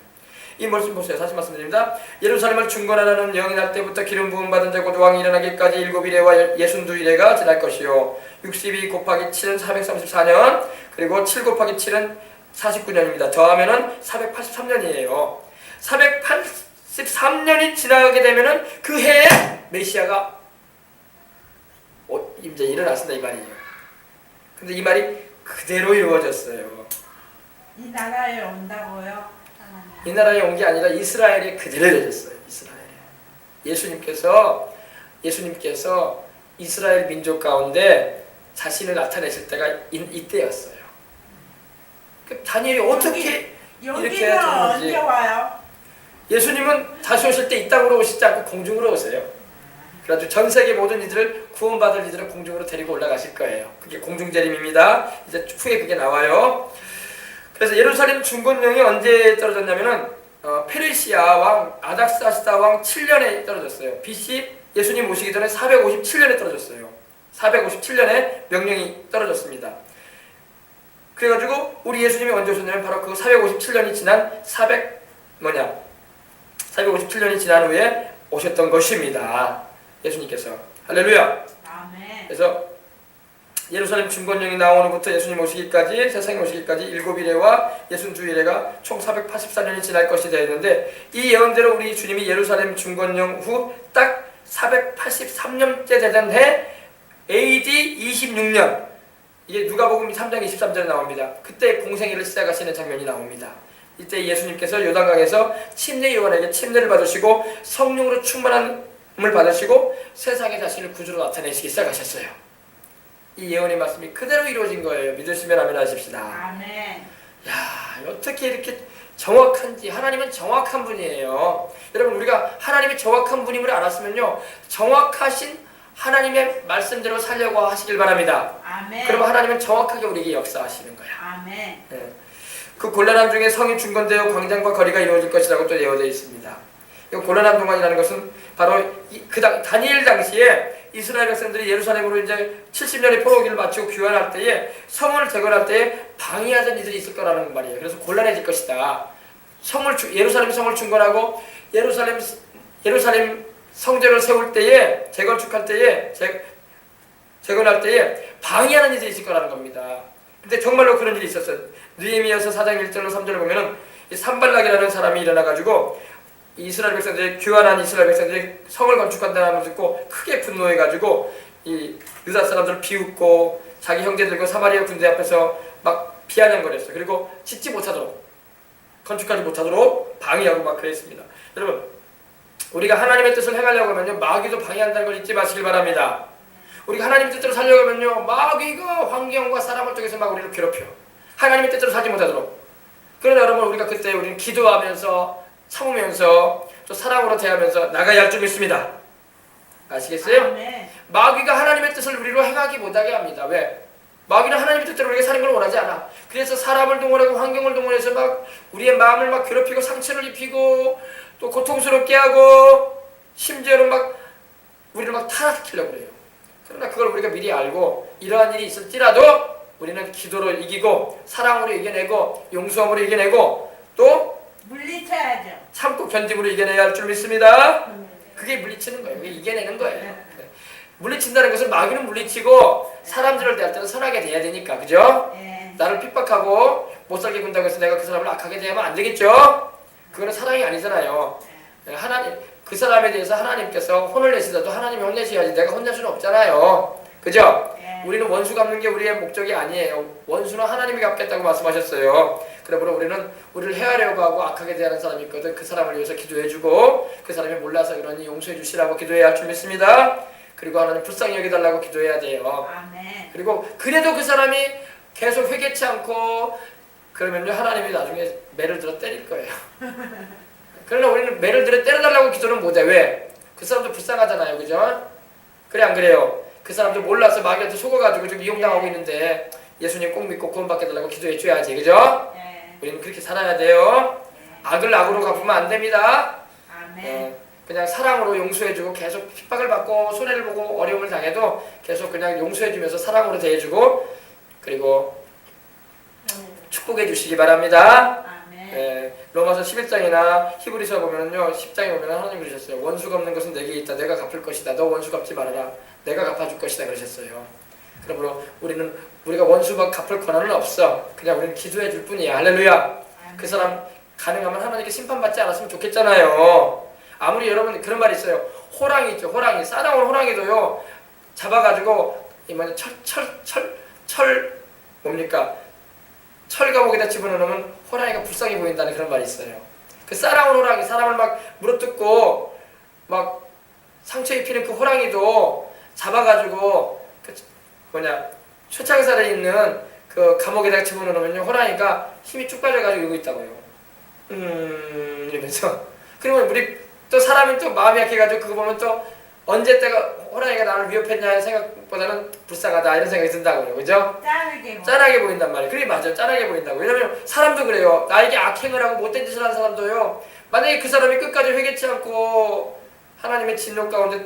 이 말씀 보세요. 다시 말씀드립니다. 예루살렘을 중건하라는 영이 날 때부터 기름 부음 받은 자 곧 왕이 일어나기까지 7일에와 62일에가 지날 것이요 62 곱하기 7은 434년 그리고 7 곱하기 7은 49년입니다. 더하면은 483년이에요. 483년이 지나게 되면은 그 해에 메시아가 이제 일어났습니다. 이 말이에요. 근데 이 말이 그대로 이루어졌어요. 이 나라에 온다고요? 이 나라에 온 게 아니라 이스라엘에 그대로 이루어졌어요. 이스라엘에. 예수님께서 이스라엘 민족 가운데 자신을 나타내실 때가 이때였어요. 그 다니엘이 어떻게 이렇게 여기는 언제 되는지. 와요? 예수님은 다시 오실 때 이 땅으로 오시지 않고 공중으로 오세요. 그래가지고 전 세계 모든 이들을 구원받을 이들을 공중으로 데리고 올라가실 거예요. 그게 공중재림입니다. 이제 후에 그게 나와요. 그래서 예루살렘 중건령이 언제 떨어졌냐면은 페르시아 왕 아닥사스다 왕 7년에 떨어졌어요. BC 예수님 오시기 전에 457년에 떨어졌어요. 457년에 명령이 떨어졌습니다. 그래가지고 우리 예수님이 언제 오셨냐면 바로 그 457년이 지난 457년이 지난 후에 오셨던 것입니다. 예수님께서. 할렐루야. 아멘. 그래서 예루살렘 중건령이 나온 후부터 예수님 오시기까지 세상에 오시기까지 7일에와 62일에가 총 484년이 지날 것이 되어 있는데 이 예언대로 우리 주님이 예루살렘 중건령 후 딱 483년째 되던 해 AD 26년 이게 누가복음 3장 23절에 나옵니다. 그때 공생애를 시작하시는 장면이 나옵니다. 이때 예수님께서 요단강에서 침례 요한에게 침례를 받으시고 성령으로 충만함을 받으시고 세상에 자신을 구주로 나타내시기 시작하셨어요. 이 예언의 말씀이 그대로 이루어진 거예요. 믿으시면 아멘 하십시다. 아멘. 야, 어떻게 이렇게 정확한지. 하나님은 정확한 분이에요. 여러분 우리가 하나님이 정확한 분임을 알았으면요 정확하신 하나님의 말씀대로 살려고 하시길 바랍니다. 아멘. 그러면 하나님은 정확하게 우리에게 역사하시는 거야. 아멘. 그 곤란함 중에 성이 중건되어 광장과 거리가 이루어질 것이라고 또 예언되어 있습니다. 이 곤란한 동안이라는 것은 바로 다니엘 당시에 이스라엘 백성들이 예루살렘으로 이제 70년의 포로기를 마치고 귀환할 때에 성을 재건할 때에 방해하던 이들이 있을 거라는 말이에요. 그래서 곤란해질 것이다. 예루살렘 성을 중건하고 예루살렘 성전을 세울 때에 재건축할 때에 재건할 때에 방해하는 이들이 있을 거라는 겁니다. 근데 정말로 그런 일이 있었어요. 느헤미야서 4장 1절로 3절을 보면은 이 산발락이라는 사람이 일어나가지고 이스라엘 백성들이 귀환한 이스라엘 백성들이 성을 건축한다는 걸 듣고 크게 분노해가지고 이 유다 사람들을 비웃고 자기 형제들과 사마리아 군대 앞에서 막 비아냥거렸어요. 그리고 짓지 못하도록 건축하지 못하도록 방해하고 막 그랬습니다. 여러분, 우리가 하나님의 뜻을 행하려고 하면요, 마귀도 방해한다는 걸 잊지 마시길 바랍니다. 우리가 하나님의 뜻대로 살려고 하면요, 마귀가 환경과 사람을 통해서 막 우리를 괴롭혀. 하나님의 뜻대로 살지 못하도록. 그러나 여러분, 우리가 그때 우리는 기도하면서 참으면서 또 사랑으로 대하면서 나가야 할 줄 믿습니다. 아시겠어요? 아멘. 마귀가 하나님의 뜻을 우리로 행하기 못하게 합니다. 왜? 마귀는 하나님의 뜻대로 우리가 사는 걸 원하지 않아. 그래서 사람을 동원하고 환경을 동원해서 막 우리의 마음을 막 괴롭히고 상처를 입히고 또 고통스럽게 하고 심지어는 막 우리를 막 타락시키려고 그래요. 그러나 그걸 우리가 미리 알고 이러한 일이 있을지라도 우리는 기도로 이기고 사랑으로 이겨내고 용서함으로 이겨내고 또 물리쳐야죠. 참고 견dim으로 이겨내야 할 줄 믿습니다. 그게 물리치는 거예요. 그게 이겨내는 거예요. 물리친다는 것은 마귀는 물리치고 사람들을 대할 때는 선하게 대해야 되니까, 그죠? 예. 나를 핍박하고 못살게 군다고 해서 내가 그 사람을 악하게 대하면 안 되겠죠? 그거는 사랑이 아니잖아요. 하나님, 그 사람에 대해서 하나님께서 혼을 내시더라도 하나님이 혼내셔야지 내가 혼낼 수는 없잖아요. 그죠? 예. 우리는 원수 갚는 게 우리의 목적이 아니에요. 원수는 하나님이 갚겠다고 말씀하셨어요. 그러므로 우리는 우리를 해하려고 하고 악하게 대하는 사람이 있거든. 그 사람을 위해서 기도해주고 그 사람이 몰라서 그러니 용서해 주시라고 기도해야 할 줄 믿습니다. 그리고 하나님 불쌍히 여겨달라고 기도해야 돼요. 아멘. 그리고 그래도 그 사람이 계속 회개치 않고 그러면요, 하나님이 나중에 매를 들어 때릴 거예요. 그러나 우리는 매를 들어 때려달라고 기도는 못해. 왜? 그 사람도 불쌍하잖아요. 그죠? 그래 안 그래요? 그 사람도 몰라서 마귀한테 속아가지고 좀 이용당하고 있는데 예수님 꼭 믿고 구원받게 달라고 기도해 줘야지. 그죠? 예. 우리는 그렇게 살아야 돼요. 악을 악으로 갚으면 안 됩니다. 아멘. 그냥 사랑으로 용서해주고 계속 핍박을 받고 손해를 보고 어려움을 당해도 계속 그냥 용서해주면서 사랑으로 대해주고 그리고 축복해 주시기 바랍니다. 아멘. 로마서 11장이나 히브리서 보면은요, 10장에 보면 하나님 그러셨어요. 원수가 없는 것은 내게 있다. 내가 갚을 것이다. 너 원수 갚지 말아라. 내가 갚아줄 것이다 그러셨어요. 그러므로 우리가 원수 갚을 권한은 없어. 그냥 우리는 기도해 줄 뿐이야. 할렐루야. 아멘. 그 사람 가능하면 하나님께 심판받지 않았으면 좋겠잖아요. 아무리 여러분 그런 말이 있어요. 호랑이 있죠. 호랑이. 싸나운 호랑이도요, 잡아가지고 이 뭐냐 철 뭡니까? 철 감옥에다 집어넣으면 호랑이가 불쌍해 보인다는 그런 말이 있어요. 그 싸나운 호랑이, 사람을 막 물어뜯고 막 상처 입히는 그 호랑이도 잡아가지고 그 뭐냐 초창살에 있는 그 감옥에다 집어넣으면 호랑이가 힘이 쭉 빠져가지고 이러고 있다고요. 이러면서 그러면 우리 또 사람이 또 마음이 약해가지고 그거 보면 또 언제 때가 호랑이가 나를 위협했냐 하는 생각보다는 불쌍하다 이런 생각이 든다고요. 그죠? 짠하게 보인단 말이에요. 그게 맞아요. 짠하게 보인다고. 왜냐면 사람도 그래요. 나에게 악행을 하고 못된 짓을 하는 사람도요, 만약에 그 사람이 끝까지 회개치 않고 하나님의 진노 가운데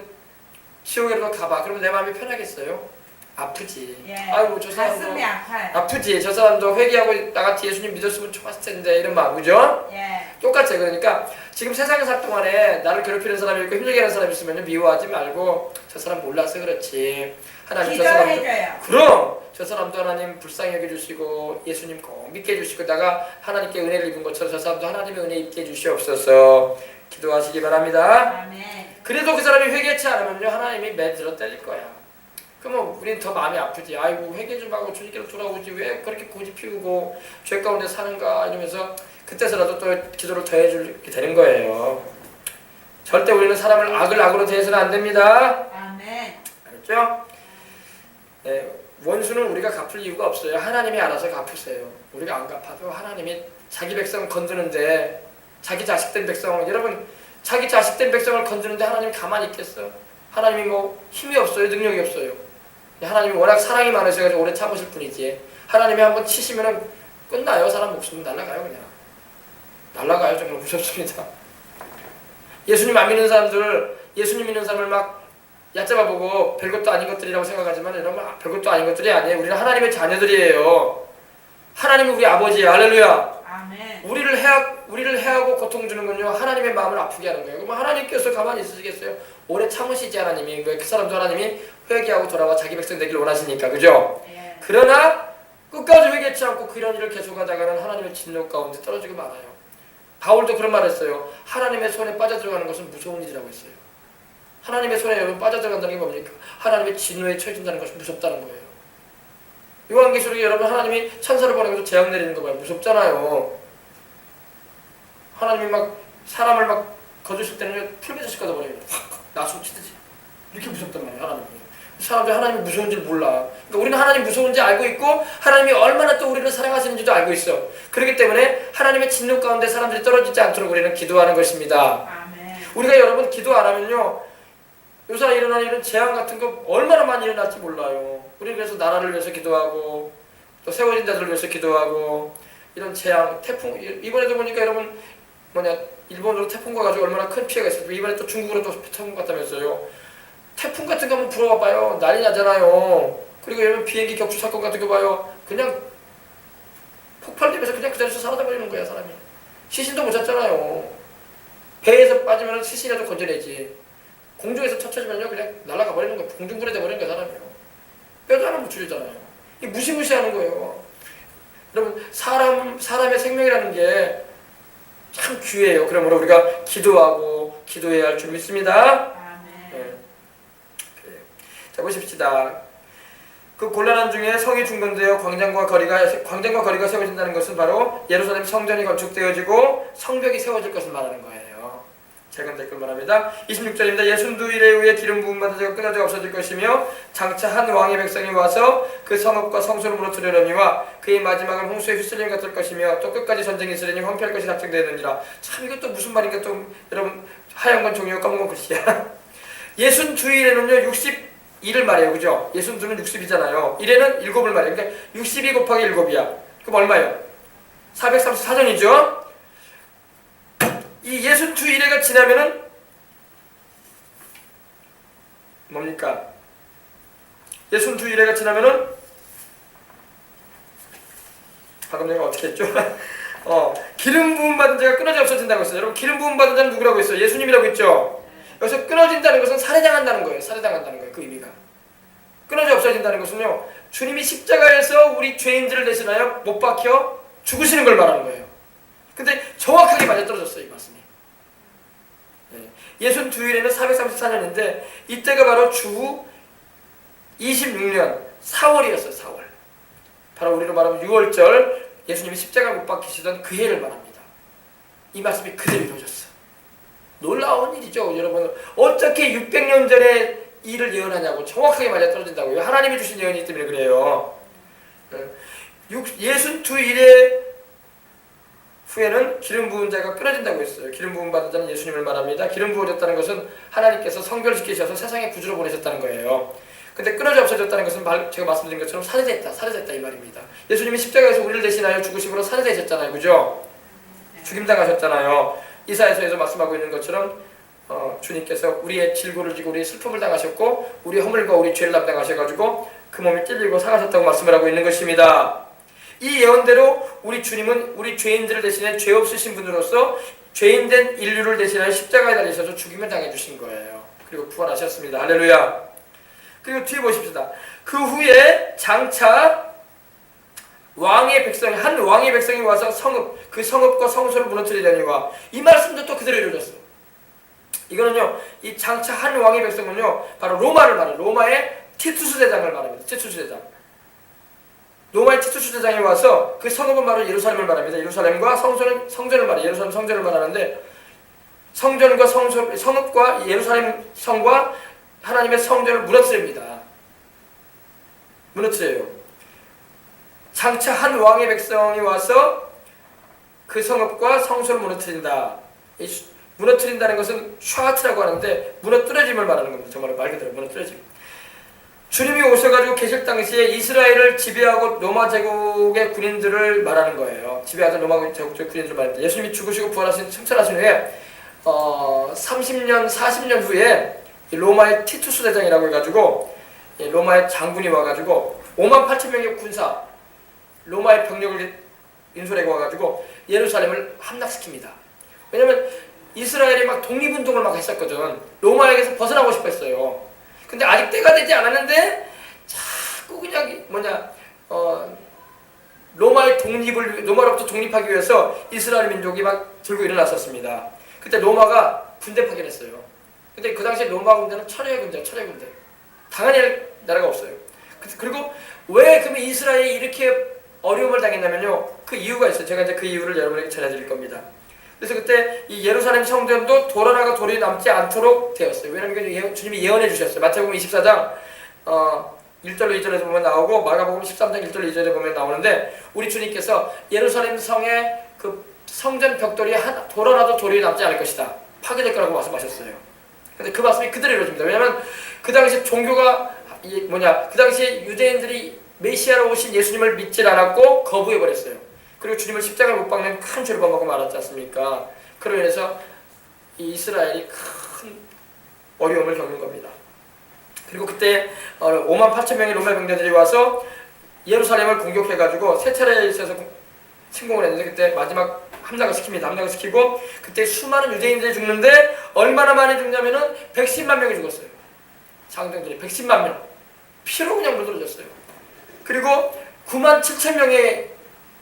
지옥에로 가봐. 그러면 내 마음이 편하겠어요? 아프지. 예. 아이고 저 사람도 가슴이 아파요. 아프지. 저 사람도 회개하고 나같이 예수님 믿었으면 좋았을 텐데 이런 마음. 그죠? 예. 똑같아요. 그러니까 지금 세상에 살 동안에 나를 괴롭히는 사람이 있고 힘들게 하는 사람이 있으면 미워하지 말고 저 사람 몰라서 그렇지. 하나님 저 사람 기도해줘요. 그럼 저 사람도 하나님 불쌍히 여겨주시고 예수님 꼭 믿게 해주시고 내가 하나님께 은혜를 입은 것처럼 저 사람도 하나님의 은혜 입게 해주시옵소서. 기도하시기 바랍니다. 아멘. 그래도 그 사람이 회개치 않으면요, 하나님이 매들어 때릴 거야. 그러면 우리는 더 마음이 아프지. 아이고 회개 좀 하고 주님께로 돌아오지 왜 그렇게 고집 피우고 죄 가운데 사는가 이러면서 그때서라도 또 기도를 더 해주게 되는 거예요. 절대 우리는 사람을 악을 악으로 대해서는 안 됩니다. 아멘. 알았죠? 네, 원수는 우리가 갚을 이유가 없어요. 하나님이 알아서 갚으세요. 우리가 안 갚아도 하나님이 자기 백성 건드는데, 자기 자식된 백성을, 여러분 자기 자식된 백성을 건드는데 하나님 가만히 있겠어? 하나님이 뭐 힘이 없어요? 능력이 없어요? 하나님이 워낙 사랑이 많으셔가지고 오래 참으실 뿐이지. 하나님이 한번 치시면은 끝나요. 사람 목숨은 날아가요. 그냥 날아가요. 정말 무섭습니다. 예수님 안 믿는 사람들, 예수님 믿는 사람을 막 얕잡아보고 별것도 아닌 것들이라고 생각하지만 여러분 별것도 아닌 것들이 아니에요. 우리는 하나님의 자녀들이에요. 하나님은 우리 아버지예요. 할렐루야. 아멘. 우리를 해하고 고통 주는 건요, 하나님의 마음을 아프게 하는 거예요. 그럼 하나님께서 가만히 있으시겠어요? 오래 참으시지 하나님이. 그 사람도 하나님이 회개하고 돌아와 자기 백성 되길 원하시니까. 그죠? 예. 그러나 끝까지 회개치 않고 그런 일을 계속하다가는 하나님의 진노 가운데 떨어지고 말아요. 바울도 그런 말을 했어요. 하나님의 손에 빠져들어가는 것은 무서운 일이라고 했어요. 하나님의 손에 여러분 빠져들어간다는 게 뭡니까? 하나님의 진노에 처해진다는 것이 무섭다는 거예요. 요한계시록에 여러분 하나님이 천사를 보내고 재앙 내리는 거 봐요. 무섭잖아요. 하나님이 막 사람을 막 거두실 때는 풀개자식 가둬버려요. 확 나서 치듯이. 이렇게 무섭단 말이에요. 하나님이. 사람들이 하나님이 무서운 줄 몰라. 그러니까 우리는 하나님 무서운지 알고 있고 하나님이 얼마나 또 우리를 사랑하시는지도 알고 있어. 그렇기 때문에 하나님의 진노 가운데 사람들이 떨어지지 않도록 우리는 기도하는 것입니다. 아멘. 우리가 여러분 기도 안 하면요, 요새 일어나는 이런 재앙 같은 거 얼마나 많이 일어날지 몰라요. 우리 그래서 나라를 위해서 기도하고 또 세워진 자들을 위해서 기도하고 이런 재앙, 태풍, 이번에도 보니까 여러분 일본으로 태풍 가가지고 얼마나 큰 피해가 있었고 이번에 또 중국으로 또 태풍 갔다면서요. 태풍 같은 거 한번 불어봐 봐요. 난리 나잖아요. 그리고 여러분 비행기 격추 사건 같은 거 봐요. 그냥 폭발되면서 그냥 그 자리에서 사라져 버리는 거야 사람이. 시신도 못 찾잖아요. 배에서 빠지면 시신이라도 건져내지. 공중에서 쳐쳐지면요 그냥 날아가 버리는 거예요. 공중불에 돼버리는 거야 사람이요. 뼈도 하나 못 줄이잖아요. 이 무시무시하는 거예요. 여러분 사람의 생명이라는 게 참 귀해요. 그러므로 우리가 기도하고 기도해야 할 줄 믿습니다. 아멘. 네. 자 보십시다. 그 곤란한 중에 성이 중건되어 광장과 거리가 세워진다는 것은 바로 예루살렘 성전이 건축되어지고 성벽이 세워질 것을 말하는 거예요. 제가 댓글 말합니다. 26절입니다. 62일에 후에 기름 부음 받은 자가 끊어져 없어질 것이며 장차 한 왕의 백성이 와서 그 성읍과 성소를 무너뜨리려니와 그의 마지막은 홍수의 휘슬림 같을 것이며 또 끝까지 전쟁이 있으려니 황폐할 것이 작정되느니라. 참 이것도 무슨 말인가 또 여러분 하얀 건 종이요 까만 건 글씨야. 62일에는요 62를 말해요. 그죠? 62는 60이잖아요. 1에는 7을 말해요. 그러니까 62 곱하기 7이야. 그럼 얼마예요? 434년이죠? 이 62일에가 지나면은 뭡니까? 62일에가 지나면은 방금 내가 어떻게 했죠? 기름 부음 받은 자가 끊어져 없어진다고 했어요. 여러분 기름 부음 받은 자는 누구라고 했어요? 예수님이라고 했죠? 여기서 끊어진다는 것은 살해당한다는 거예요. 살해당한다는 거예요. 그 의미가. 끊어져 없어진다는 것은요. 주님이 십자가에서 우리 죄인들을 대신하여 못 박혀 죽으시는 걸 말하는 거예요. 근데 정확하게 맞아떨어졌어요. 이 말씀이. 62일에는 434년인데 이때가 바로 주 26년 4월이었어요. 4월. 바로 우리로 말하면 6월절 예수님이 십자가 못 박히시던 그 해를 말합니다. 이 말씀이 그대로 이루어졌어. 놀라운 일이죠. 여러분 어떻게 600년 전에 일을 예언하냐고 정확하게 맞아떨어진다고요. 하나님이 주신 예언이기 때문에 그래요. 62일에 후에는 기름 부은 자가 끊어진다고 했어요. 기름 부음 받은 자는 예수님을 말합니다. 기름 부어졌다는 것은 하나님께서 성결시키셔서 세상에 구주로 보내셨다는 거예요. 근데 끊어져 없어졌다는 것은 제가 말씀드린 것처럼 살해됐다 이 말입니다. 예수님이 십자가에서 우리를 대신하여 죽으심으로 살해되셨잖아요. 그죠? 죽임당하셨잖아요. 이사야서에서 말씀하고 있는 것처럼 주님께서 우리의 질고를 지고 우리의 슬픔을 당하셨고 우리 허물과 우리 죄를 담당하셔가지고 그 몸이 찔리고 상하셨다고 말씀을 하고 있는 것입니다. 이 예언대로 우리 주님은 우리 죄인들을 대신해 죄 없으신 분으로서 죄인된 인류를 대신하여 십자가에 달리셔서 죽임을 당해주신 거예요. 그리고 부활하셨습니다. 할렐루야. 그리고 뒤에 보십시다. 그 후에 장차 한 왕의 백성이 와서 그 성읍과 성소를 무너뜨리려니와 이 말씀도 또 그대로 이루어졌어. 이거는요, 이 장차 한 왕의 백성은요, 바로 로마를 말해요. 로마의 티투스 대장을 말합니다. 티투스 대장. 로마의 티투스 대장이 와서 그 성읍은 바로 예루살렘을 말합니다. 예루살렘과 성전을 말해요. 예루살렘 성전을 말하는데 성전과 성읍과 예루살렘 성과 하나님의 성전을 무너뜨립니다. 무너뜨려요. 장차 한 왕의 백성이 와서 그 성읍과 성소를 무너뜨린다. 무너뜨린다는 것은 샤트라고 하는데 무너뜨려짐을 말하는 겁니다. 정말 말 그대로 무너뜨려짐. 주님이 오셔가지고 계실 당시에 이스라엘을 지배하고 로마 제국의 군인들을 말하는 거예요. 지배하던 로마 제국의 군인들을 말합니다. 예수님이 죽으시고 부활하신 승천하신 후에 30년, 40년 후에 로마의 티투스 대장이라고 해가지고 로마의 장군이 와가지고 58,000명의 군사 로마의 병력을 인솔하고 와가지고 예루살렘을 함락시킵니다. 왜냐면 이스라엘이 막 독립운동을 막 했었거든. 로마에게서 벗어나고 싶어 했어요. 근데 아직 때가 되지 않았는데 자꾸 그냥 로마로부터 독립하기 위해서 이스라엘 민족이 막 들고 일어났었습니다. 그때 로마가 군대 파견했어요. 근데 그 당시에 로마 군대는 철의 군대. 당연히 할 나라가 없어요. 그리고 왜 그러면 이스라엘이 이렇게 어려움을 당했냐면요. 그 이유가 있어요. 제가 이제 그 이유를 여러분에게 전해드릴 겁니다. 그래서 그때 이 예루살렘 성전도 돌아나가 돌이 남지 않도록 되었어요. 왜냐하면 주님이 예언해 주셨어요. 마태복음 24장 1절로 2절에서 보면 나오고 마가복음 13장 1절로 2절에 보면 나오는데 우리 주님께서 예루살렘 성의 그 성전 벽돌이 돌아나도 돌이 남지 않을 것이다. 파괴될 거라고 말씀하셨어요. 근데 그 말씀이 그대로 이루어집니다. 왜냐하면 그 당시 종교가 그 당시에 유대인들이 메시아로 오신 예수님을 믿질 않았고 거부해 버렸어요. 그리고 주님을 십자가에 못 박는 큰 죄를 범하고 말았지 않습니까? 그로 인해서 이 이스라엘이 큰 어려움을 겪는 겁니다. 그리고 그때 5만 8천 명의 로마 병대들이 와서 예루살렘을 공격해가지고 세 차례에 있어서 침공을 했는데 그때 마지막 함락을 시킵니다. 함락을 시키고 그때 수많은 유대인들이 죽는데 얼마나 많이 죽냐면은 110만 명이 죽었어요. 장정들이 110만 명 피로 그냥 물들어졌어요. 그리고 9만 7천 명의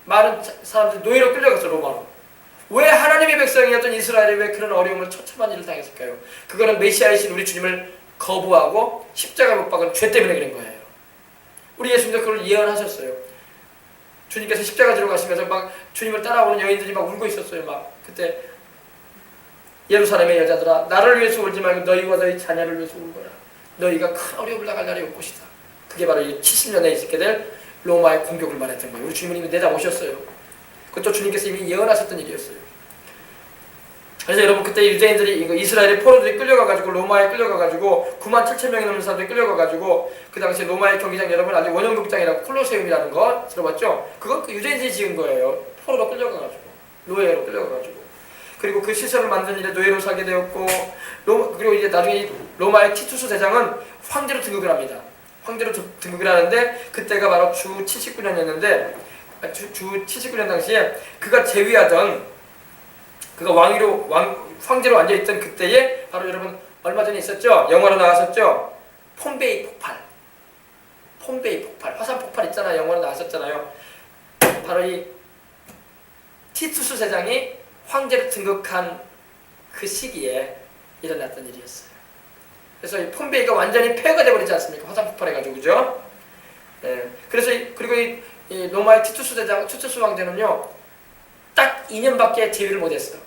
많은 사람들이 노예로 끌려갔어요. 로마로. 왜 하나님의 백성이었던 이스라엘이 왜 그런 어려움을 처참한 일을 당했을까요? 그거는 메시아이신 우리 주님을 거부하고 십자가 못 박은 죄 때문에 그런 거예요. 우리 예수님도 그걸 예언하셨어요. 주님께서 십자가 지러 가시면서 막 주님을 따라오는 여인들이 막 울고 있었어요. 막 그때 예루살렘의 여자들아 나를 위해서 울지 말고 너희와 너희 자녀를 위해서 울거라. 너희가 큰 어려움을 당할 날이 올 것이다. 그게 바로 이 70년에 있게 될 로마의 공격을 말했던 거예요. 우리 주님은 이미 내다보셨어요. 그것도 주님께서 이미 예언하셨던 일이었어요. 그래서 여러분 그때 유대인들이 이스라엘의 포로들이 끌려가가지고 로마에 끌려가가지고 9만 7천 명이 넘는 사람들이 끌려가가지고 그 당시 로마의 경기장 여러분 아주 원형극장이라고 콜로세움이라는 거 들어봤죠? 그건 그 유대인들이 지은 거예요. 포로로 끌려가가지고 노예로 끌려가가지고 그리고 그 시설을 만든 일에 노예로 살게 되었고 그리고 이제 나중에 로마의 티투스 대장은 황제로 등극을 합니다. 황제로 등극을 하는데 그때가 바로 주 79년이었는데 주 79년 당시에 그가 재위하던 그가 황제로 앉아있던 그때에 바로 여러분 얼마 전에 있었죠? 영화로 나왔었죠? 폼베이 폭발 화산 폭발 있잖아요. 영화로 나왔었잖아요. 바로 이 티투스 대장이 황제로 등극한 그 시기에 일어났던 일이었어요. 그래서 이 폼베이가 완전히 폐허가 되어버리지 않습니까? 화산 폭발해가지고 그죠? 예. 그래서 그리고 이 로마의 티투스 황제는요 딱 2년밖에 재위를 못했어.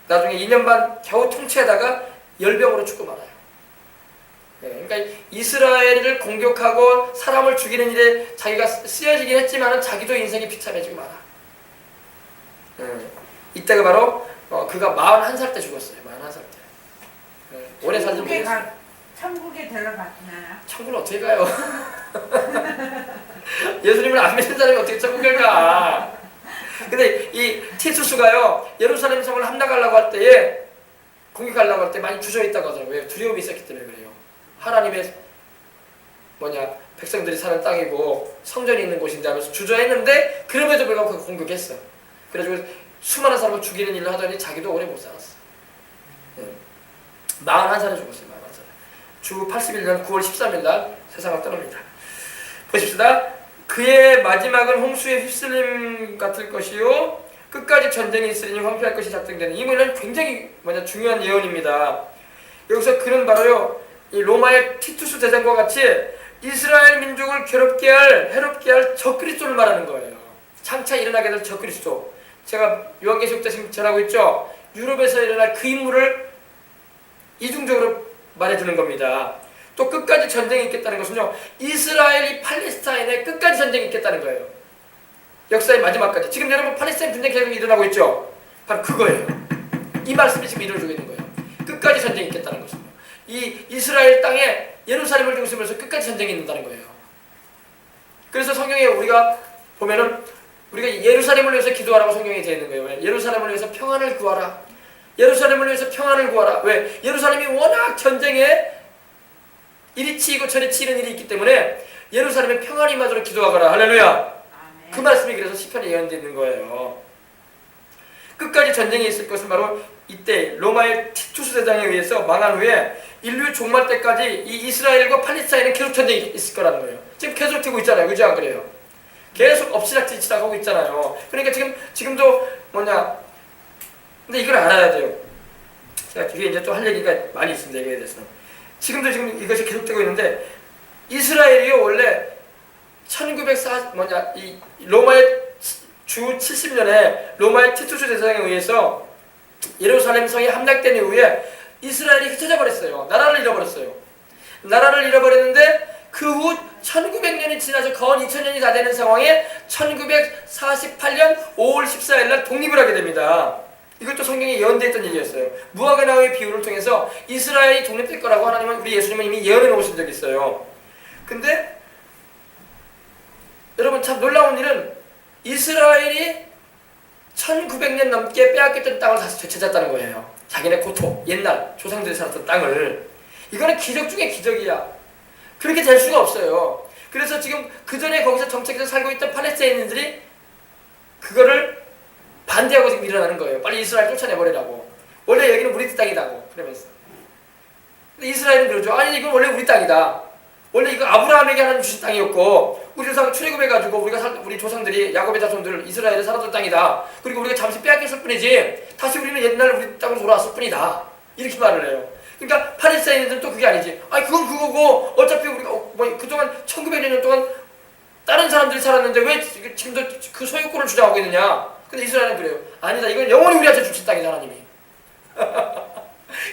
나중에 2년 반 겨우 통치하다가 열병으로 죽고 말아요. 예. 그러니까 이스라엘을 공격하고 사람을 죽이는 일에 자기가 쓰여지긴 했지만 자기도 인생이 비참해지고 말아. 예. 이때가 바로 그가 41살 때 죽었어요. 41살 때. 예. 오래 살지 못했어요. 천국에 들어갔나요? 천국을 어떻게 가요? 예수님을 안 믿는 사람이 어떻게 천국을 가? 근데 이 티투스가요 예루살렘 성을 함락하려고 할 때에 공격하려고 할 때 많이 주저했다고 하더라고요. 왜? 두려움이 있었기 때문에 그래요. 하나님의 백성들이 사는 땅이고 성전이 있는 곳인데 하면서 주저했는데 그럼에도 불구하고 공격했어. 그래가지고 수많은 사람을 죽이는 일을 하더니 자기도 오래 못 살았어. 41살에 죽었어요. 41살에. 주 81년 9월 13일 날 세상을 떠납니다. 보십시다. 그의 마지막은 홍수의 휩쓸림 같을 것이요 끝까지 전쟁이 있으리니 황폐할 것이 작정되는 이 말은 굉장히 중요한 예언입니다. 여기서 그는 바로요 이 로마의 티투스 대장과 같이 이스라엘 민족을 괴롭게 할 해롭게 할 적그리스도를 말하는 거예요. 장차 일어나게 될 적그리스도. 제가 요한계시록 때 지금 전하고 있죠. 유럽에서 일어날 그 인물을 이중적으로 말해주는 겁니다. 또 끝까지 전쟁이 있겠다는 것은요 이스라엘이 팔레스타인에 끝까지 전쟁이 있겠다는 거예요. 역사의 마지막까지. 지금 여러분 팔레스타인 분쟁 계속 일어나고 있죠. 바로 그거예요. 이 말씀이 지금 이루어지고 있는 거예요. 끝까지 전쟁이 있겠다는 것은요 이 이스라엘 땅에 예루살렘을 중심으로 끝까지 전쟁이 있는다는 거예요. 그래서 성경에 우리가 보면은 우리가 예루살렘을 위해서 기도하라고 성경에 되어 있는 거예요. 예루살렘을 위해서 평안을 구하라. 예루살렘을 위해서 평안을 구하라. 왜? 예루살렘이 워낙 전쟁에 이리 치이고 저리 치이는 일이 있기 때문에 예루살렘의 평안이 임하도록 기도하거라. 할렐루야. 아멘. 그 말씀이 그래서 시편에 예언되어 있는 거예요. 끝까지 전쟁이 있을 것은 바로 이때 로마의 티투스 대장에 의해서 망한 후에 인류 종말 때까지 이 이스라엘과 팔레스타인은 계속 전쟁이 있을 거라는 거예요. 지금 계속 되고 있잖아요. 그죠? 안 그래요? 계속 엎치락뒤치락 하고 있잖아요. 그러니까 지금도 근데 이걸 알아야 돼요. 제가 뒤에 이제 또 할 얘기가 많이 있습니다. 이거에 대해서. 지금 이것이 계속되고 있는데 이스라엘이요 원래 이 로마의 주 70년에 로마의 티투스 대장에 의해서 예루살렘 성이 함락된 이후에 이스라엘이 흩어져 버렸어요. 나라를 잃어버렸어요. 나라를 잃어버렸는데 그 후 1900년이 지나서 거의 2000년이 다 되는 상황에 1948년 5월 14일 날 독립을 하게 됩니다. 이것도 성경에 예언되어 있던 얘기였어요. 무화과 나무의 비유를 통해서 이스라엘이 독립될 거라고 하나님은 우리 예수님은 이미 예언해 놓으신 적이 있어요. 근데 여러분 참 놀라운 일은 이스라엘이 1900년 넘게 빼앗겼던 땅을 다시 되찾았다는 거예요. 자기네 고토, 옛날 조상들이 살았던 땅을. 이거는 기적 중에 기적이야. 그렇게 될 수가 없어요. 그래서 지금 그 전에 거기서 정착해서 살고 있던 팔레스타인인들이 그거를 반대하고 지금 일어나는 거예요. 빨리 이스라엘 쫓아내버리라고. 원래 여기는 우리 땅이다고 그러면서. 근데 이스라엘은 그러죠. 아니 이건 원래 우리 땅이다. 원래 이거 아브라함에게 하나님 주신 땅이었고 우리 조상 출애굽해가지고 우리 조상들이 야곱의 자손들 이스라엘에 살았던 땅이다. 그리고 우리가 잠시 빼앗겼을 뿐이지 다시 우리는 옛날 우리 땅으로 돌아왔을 뿐이다. 이렇게 말을 해요. 그러니까 팔레스타인들은 또 그게 아니지. 아니 그건 그거고 어차피 우리가 뭐 그동안 1900년 동안 다른 사람들이 살았는데 왜 지금도 그 소유권을 주장하고 있느냐. 근데 이스라엘은 그래요. 아니다. 이건 영원히 우리한테 주신 땅이다 하나님이.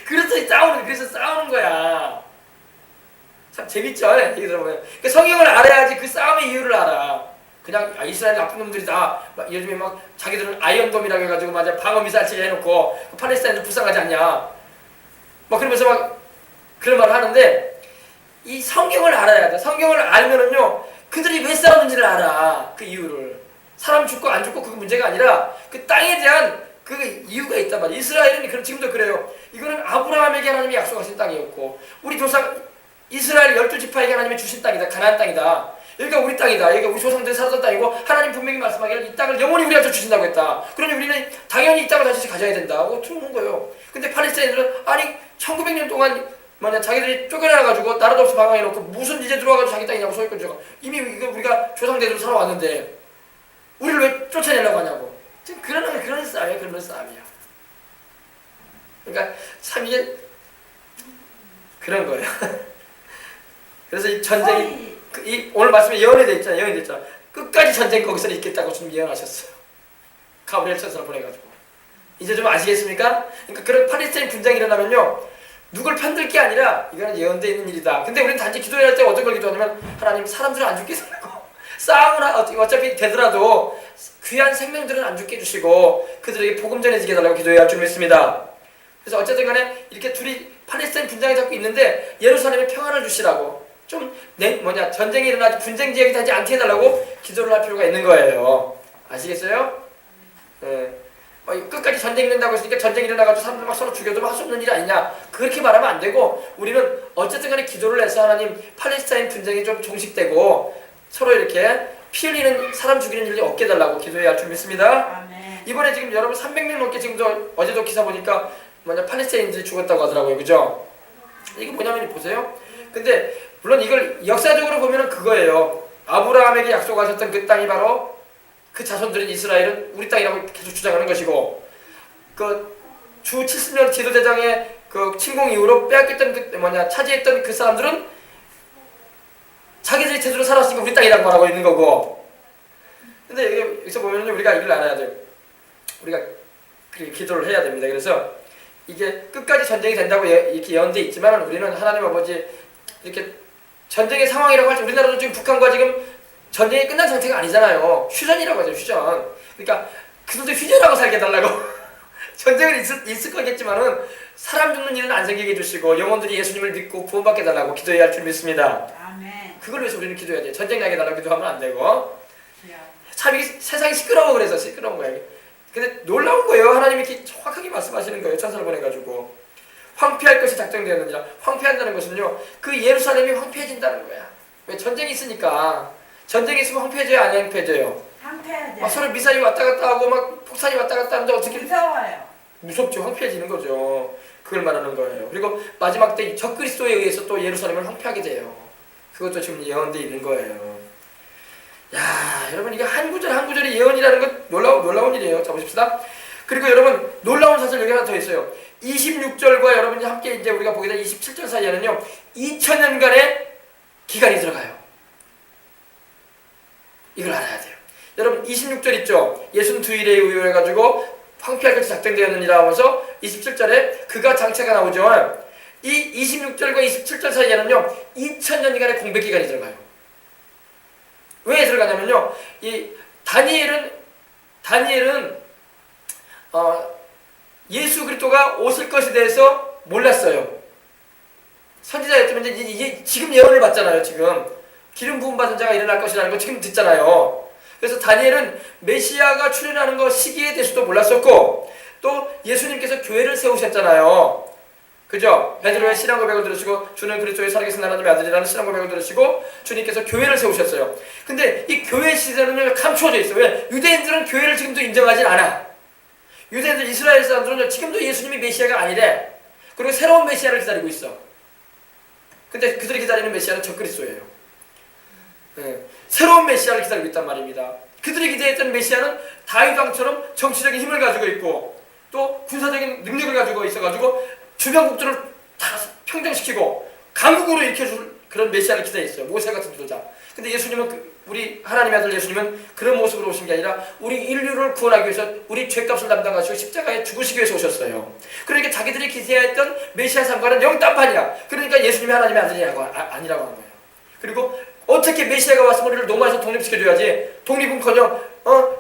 그래서 싸우는 거야. 참 재밌죠? 얘기 들어보면. 그러니까 성경을 알아야지 그 싸움의 이유를 알아. 그냥 이스라엘 나쁜 놈들이다. 요즘에 막 자기들은 아이언돔이라고 해가지고 맞아 방어 미사일치게 해놓고 팔레스타인도 불쌍하지 않냐. 막 그러면서 막 그런 말을 하는데 이 성경을 알아야 돼. 성경을 알면은요 그들이 왜 싸우는지를 알아. 그 이유를. 사람 죽고 안 죽고 그게 문제가 아니라 그 땅에 대한 그 이유가 있단 말이야. 이스라엘은 지금도 그래요. 이거는 아브라함에게 하나님이 약속하신 땅이었고 우리 조상 이스라엘 12지파에게 하나님이 주신 땅이다. 가나안 땅이다. 여기가 우리 땅이다. 여기가 우리 조상들이 살았던 땅이고 하나님 분명히 말씀하기를 이 땅을 영원히 우리한테 주신다고 했다. 그러니 우리는 당연히 이 땅을 다시 가져야 된다고 주는 거예요. 근데 팔레스타인들은 아니 1900년 동안 자기들이 쫓겨나가지고 나라도 없이 방황해놓고 무슨 이제 들어와가지고 자기 땅이냐고 소유권 주고 이미 이거 우리가 조상대대로 살아왔는데 우리를 왜 쫓아내려고 하냐고. 지금 그런 싸움이야. 그런 싸움이야. 그러니까 참 이게 그런 거예요. 그래서 이 전쟁이 오늘 말씀에 예언이 돼 있잖아. 끝까지 전쟁 거기서 있겠다고 좀 예언하셨어요. 가브리엘 천사를 보내가지고. 이제 좀 아시겠습니까? 그러니까 그런 팔레스타인 분쟁이 일어나면요. 누굴 편들 게 아니라 이거는 예언되어 있는 일이다. 근데 우리는 단지 기도해야 할 때 어떤 걸 기도하냐면 하나님 사람들은 안 죽게 해달라고. 싸움을 어차피 되더라도 귀한 생명들은 안 죽게 해주시고 그들에게 복음 전해지게 해달라고 기도해야 할 줄 믿습니다. 그래서 어쨌든 간에 이렇게 둘이 팔레스타인 분쟁이 자꾸 있는데 예루살렘에 평안을 주시라고 좀 전쟁이 일어나지 분쟁 지역이 되지 않게 해달라고 기도를 할 필요가 있는 거예요. 아시겠어요? 네. 끝까지 전쟁이 일어나고 있으니까 전쟁이 일어나가지고 사람들 막 서로 죽여도 할 수 없는 일 아니냐 그렇게 말하면 안 되고 우리는 어쨌든 간에 기도를 해서 하나님 팔레스타인 분쟁이 좀 종식되고 서로 이렇게 피 흘리는 사람 죽이는 일이 없게 해달라고 기도해야 할 줄 믿습니다. 아멘. 이번에 지금 여러분 300명 넘게 지금도 어제도 기사 보니까 팔레스타인들이 죽었다고 하더라고요. 그죠? 이게 뭐냐면 보세요. 근데 물론 이걸 역사적으로 보면은 그거예요. 아브라함에게 약속하셨던 그 땅이 바로 그 자손들인 이스라엘은 우리 땅이라고 계속 주장하는 것이고 그 주 70년 디도대장의 그 침공 이후로 빼앗겼던 차지했던 그 사람들은 자기들이 제대로 살았으니까 우리 땅이라고 말하고 있는 거고. 근데 여기서 보면 우리가 이걸 알아야 돼요. 우리가 그렇게 기도를 해야 됩니다. 그래서 이게 끝까지 전쟁이 된다고 이렇게 예언돼 있지만 우리는 하나님 아버지 이렇게 전쟁의 상황이라고 할 때 우리나라도 지금 북한과 지금 전쟁이 끝난 상태가 아니잖아요. 휴전이라고 하죠. 휴전. 그러니까 그들도 휴전하고 살게 해달라고. 전쟁은 있을 거겠지만은 사람 죽는 일은 안 생기게 해주시고 영혼들이 예수님을 믿고 구원받게 해달라고 기도해야 할 줄 믿습니다. 아멘. 그걸 위해서 우리는 기도해야 돼요. 전쟁 나게 해달라고 기도하면 안 되고. 주여. 참 이게 세상이 시끄러워 그래서 시끄러운 거예요. 근데 놀라운 거예요. 하나님이 이렇게 정확하게 말씀하시는 거예요. 천사를 보내가지고. 황폐할 것이 작정되었느니라. 황폐한다는 것은요. 그 예루살렘이 황폐해진다는 거야. 왜? 전쟁이 있으니까. 전쟁이 있으면 황폐해져요? 안 황폐해져요? 황폐하지. 막 서로 미사일이 왔다 갔다 하고 막 폭탄이 왔다 갔다 하는데 어떻게 무서워요. 무섭죠. 황폐해지는 거죠. 그걸 말하는 거예요. 그리고 마지막 때 적그리스도에 의해서 또 예루살렘을 황폐하게 돼요. 그것도 지금 예언되어 있는 거예요. 야, 여러분 이게 한 구절 한 구절의 예언이라는 건 놀라운 일이에요. 자 보십시다. 그리고 여러분 놀라운 사실 여기 하나 더 있어요. 26절과 여러분이 함께 이제 우리가 보게 된 27절 사이에는요. 2000년간의 기간이 들어가요. 이걸 알아야 돼요. 여러분 26절 있죠? 예순 두 일에 의유해가지고 황폐할 것이 작정되었느니라 하면서 27절에 그가 장차가 나오죠. 이 26절과 27절 사이에는요 2000년간의 공백기간이 들어가요. 왜 들어가냐면요 이 다니엘은 예수 그리스도가 오실 것에 대해서 몰랐어요. 선지자였지만 이게 지금 예언을 받잖아요. 지금 기름 부음 받은 자가 일어날 것이라는 거 지금 듣잖아요. 그래서 다니엘은 메시아가 출현하는 거 시기에 대해서도 몰랐었고 또 예수님께서 교회를 세우셨잖아요. 그죠? 베드로의 신앙 고백을 들으시고 주는 그리스도의 살아계신 하나님의 아들이라는 신앙 고백을 들으시고 주님께서 교회를 세우셨어요. 근데 이 교회 시대는 감추어져 있어요. 왜? 유대인들은 교회를 지금도 인정하지 않아. 유대인들 이스라엘 사람들은 지금도 예수님이 메시아가 아니래. 그리고 새로운 메시아를 기다리고 있어. 근데 그들이 기다리는 메시아는 적그리스도예요. 네. 새로운 메시아를 기다리고 있단 말입니다. 그들이 기대했던 메시아는 다윗 왕처럼 정치적인 힘을 가지고 있고 또 군사적인 능력을 가지고 있어가지고 주변국들을 다 평정시키고 강국으로 일으켜줄 그런 메시아를 기대했어요. 모세 같은 지도자. 근데 예수님은 우리 하나님의 아들 예수님은 그런 모습으로 오신 게 아니라 우리 인류를 구원하기 위해서 우리 죄값을 담당하시고 십자가에 죽으시기 위해서 오셨어요. 그러니까 자기들이 기대했던 메시아 상관은 영 딴판이야. 그러니까 예수님이 하나님의 아들이라고 아니라고 하는 거예요. 그리고 어떻게 메시아가 와서 우리를 로마에서 독립시켜줘야지. 독립은커녕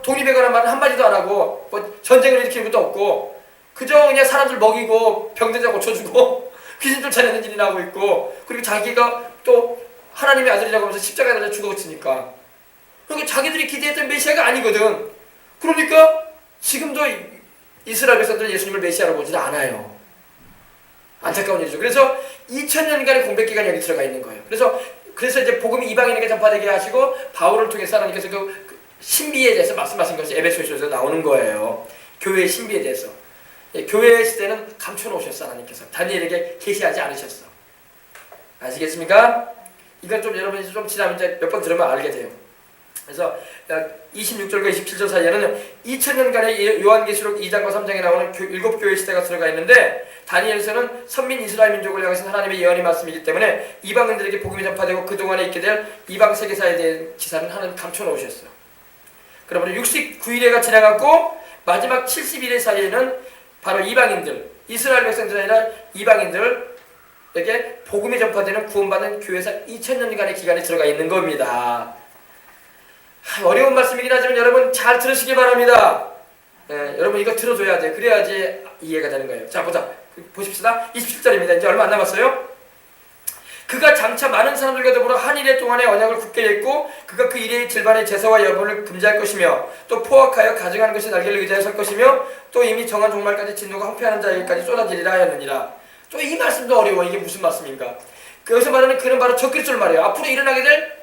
독립에 관한 말은 한마디도 안 하고 뭐 전쟁을 일으키는 것도 없고 그저 그냥 사람들 먹이고 병든 자 고쳐주고 귀신들 차리는 일이나 하고 있고 그리고 자기가 또 하나님의 아들이라고 하면서 십자가에 달려 죽었으니까 그러니까 자기들이 기대했던 메시아가 아니거든. 그러니까 지금도 이스라엘 백성들은 예수님을 메시아로 보지 않아요. 안타까운 일이죠. 그래서 2000년간의 공백기간이 여기 들어가 있는 거예요. 그래서 이제 복음이 이방인에게 전파되게 하시고 바울을 통해서 하나님께서 그 신비에 대해서 말씀하신 것이 에베소서에서 나오는 거예요. 교회의 신비에 대해서. 교회의 시대는 감춰놓으셨어. 하나님께서 다니엘에게 계시하지 않으셨어. 아시겠습니까? 이건 좀 여러분이 좀 지나면 이제 몇 번 들으면 알게 돼요. 그래서 26절과 27절 사이에는 2000년간의 요한계시록 2장과 3장에 나오는 7교회 시대가 들어가 있는데 다니엘서는 선민 이스라엘 민족을 향해서 하나님의 예언의 말씀이기 때문에 이방인들에게 복음이 전파되고 그동안에 있게 될 이방 세계사에 대한 기사는 하나님 감춰놓으셨어요. 그러므로 69일회가 지나갔고 마지막 70일회 사이에는 바로 이방인들, 이스라엘 백성들이 아니라 이방인들에게 복음이 전파되는 구원받는 교회사 2000년간의 기간이 들어가 있는 겁니다. 어려운 말씀이긴 하지만 여러분 잘 들으시기 바랍니다. 여러분 이거 들어줘야 돼. 그래야지 이해가 되는 거예요. 자 보자. 보십시다. 27절입니다. 이제 얼마 안 남았어요. 그가 장차 많은 사람들과 더불어 한 일해 동안의 언약을 굳게 했고 그가 그 일의 질반의 제사와 여부를 금지할 것이며 또 포악하여 가증하는 것이 날개를 의지하여 설 것이며 또 이미 정한 종말까지 진노가 황폐하는 자에게까지 쏟아지리라 하였느니라. 또 이 말씀도 어려워. 이게 무슨 말씀인가? 여기서 말하는 그는 바로 적그리스도를 말해요. 앞으로 일어나게 될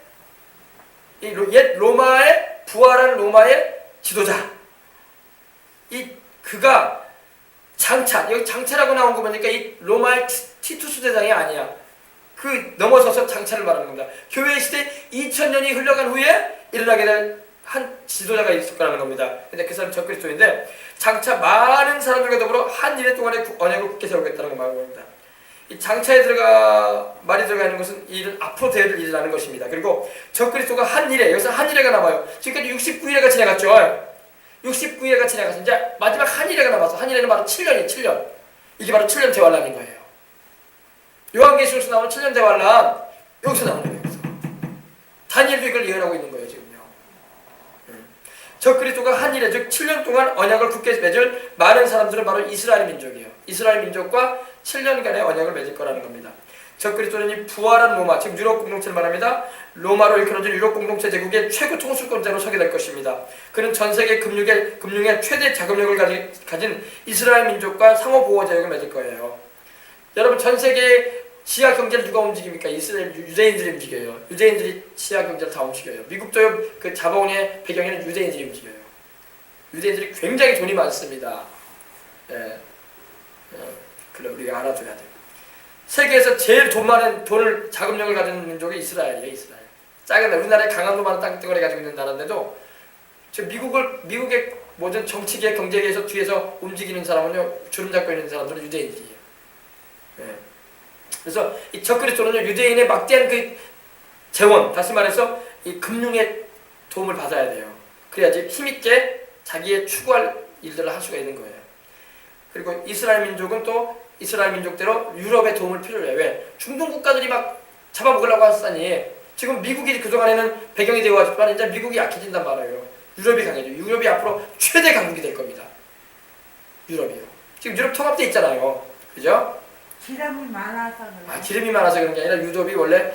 옛 로마의 부활한 로마의 지도자. 그가 장차, 여기 장차라고 나온 거 보니까 이 로마의 티투스 대장이 아니야. 그 넘어서서 장차를 말하는 겁니다. 교회 시대 2000년이 흘러간 후에 일어나게 될 한 지도자가 있을 거라는 겁니다. 근데 그 사람이 적그리스도인데 장차 많은 사람들과 더불어 한 일해 동안의 언약을 굳게 세우겠다는 거 말합니다. 이 장차에 말이 들어가 있는 것은 이 일은 앞으로 대를 일이라는 것입니다. 그리고 적그리스도가 한 일해, 여기서 한 일해가 남아요. 지금까지 69일해가 지나갔죠. 69일해가 지나가서 이제 마지막 한 일해가 남아서 한 일해는 바로 7년이에요. 7년. 이게 바로 7년 대환란인 거예요. 요한계시록에서 나오는 7년 대환란 여기서 나오는 거예요. 다니엘도 이걸 예언하고 있는 거예요. 지금요. 적그리스도가 한 일해, 즉 7년 동안 언약을 굳게 맺을 많은 사람들은 바로 이스라엘 민족이에요. 이스라엘 민족과 7년간의 언약을 맺을 거라는 겁니다. 적그리스도는 이 부활한 로마, 즉 유럽 공동체를 말합니다. 로마로 일컬어진 유럽 공동체 제국의 최고 통수권자로 서게 될 것입니다. 그는 전 세계 금융의 최대 자금력을 가진 이스라엘 민족과 상호 보호 제약을 맺을 거예요. 여러분 전 세계 지하 경제를 누가 움직입니까? 이스라엘 유대인들이 움직여요. 유대인들이 지하 경제를 다 움직여요. 미국도 그 자본의 배경에는 유대인들이 움직여요. 유대인들이 굉장히 돈이 많습니다. 그래 우리가 알아둬야 돼요. 세계에서 제일 돈을 자금력을 가진 민족이 이스라엘이에요. 이스라엘. 작은 우리나라에 강함도 많은 땅덩어리 가지고 있는 나라인데도 지금 미국의 모든 정치계 경제계에서 뒤에서 움직이는 사람은요 주름 잡고 있는 사람들은 유대인들이에요. 그래서 이 적그리스도는요 유대인의 막대한 그 재원, 다시 말해서 이 금융의 도움을 받아야 돼요. 그래야지 힘있게 자기의 추구할 일들을 할 수가 있는 거예요. 그리고 이스라엘 민족은 또 이스라엘 민족대로 유럽의 도움을 필요로 해요. 왜? 중동 국가들이 막 잡아먹으려고 하다니 지금 미국이 그동안에는 배경이 되어왔지만 이제 미국이 약해진단 말이에요. 유럽이 강해져. 유럽이 앞으로 최대 강국이 될 겁니다. 유럽이요. 지금 유럽 통합돼 있잖아요. 그죠? 기름이 많아서 그래. 기름이 많아서 그런 게 아니라 유럽이 원래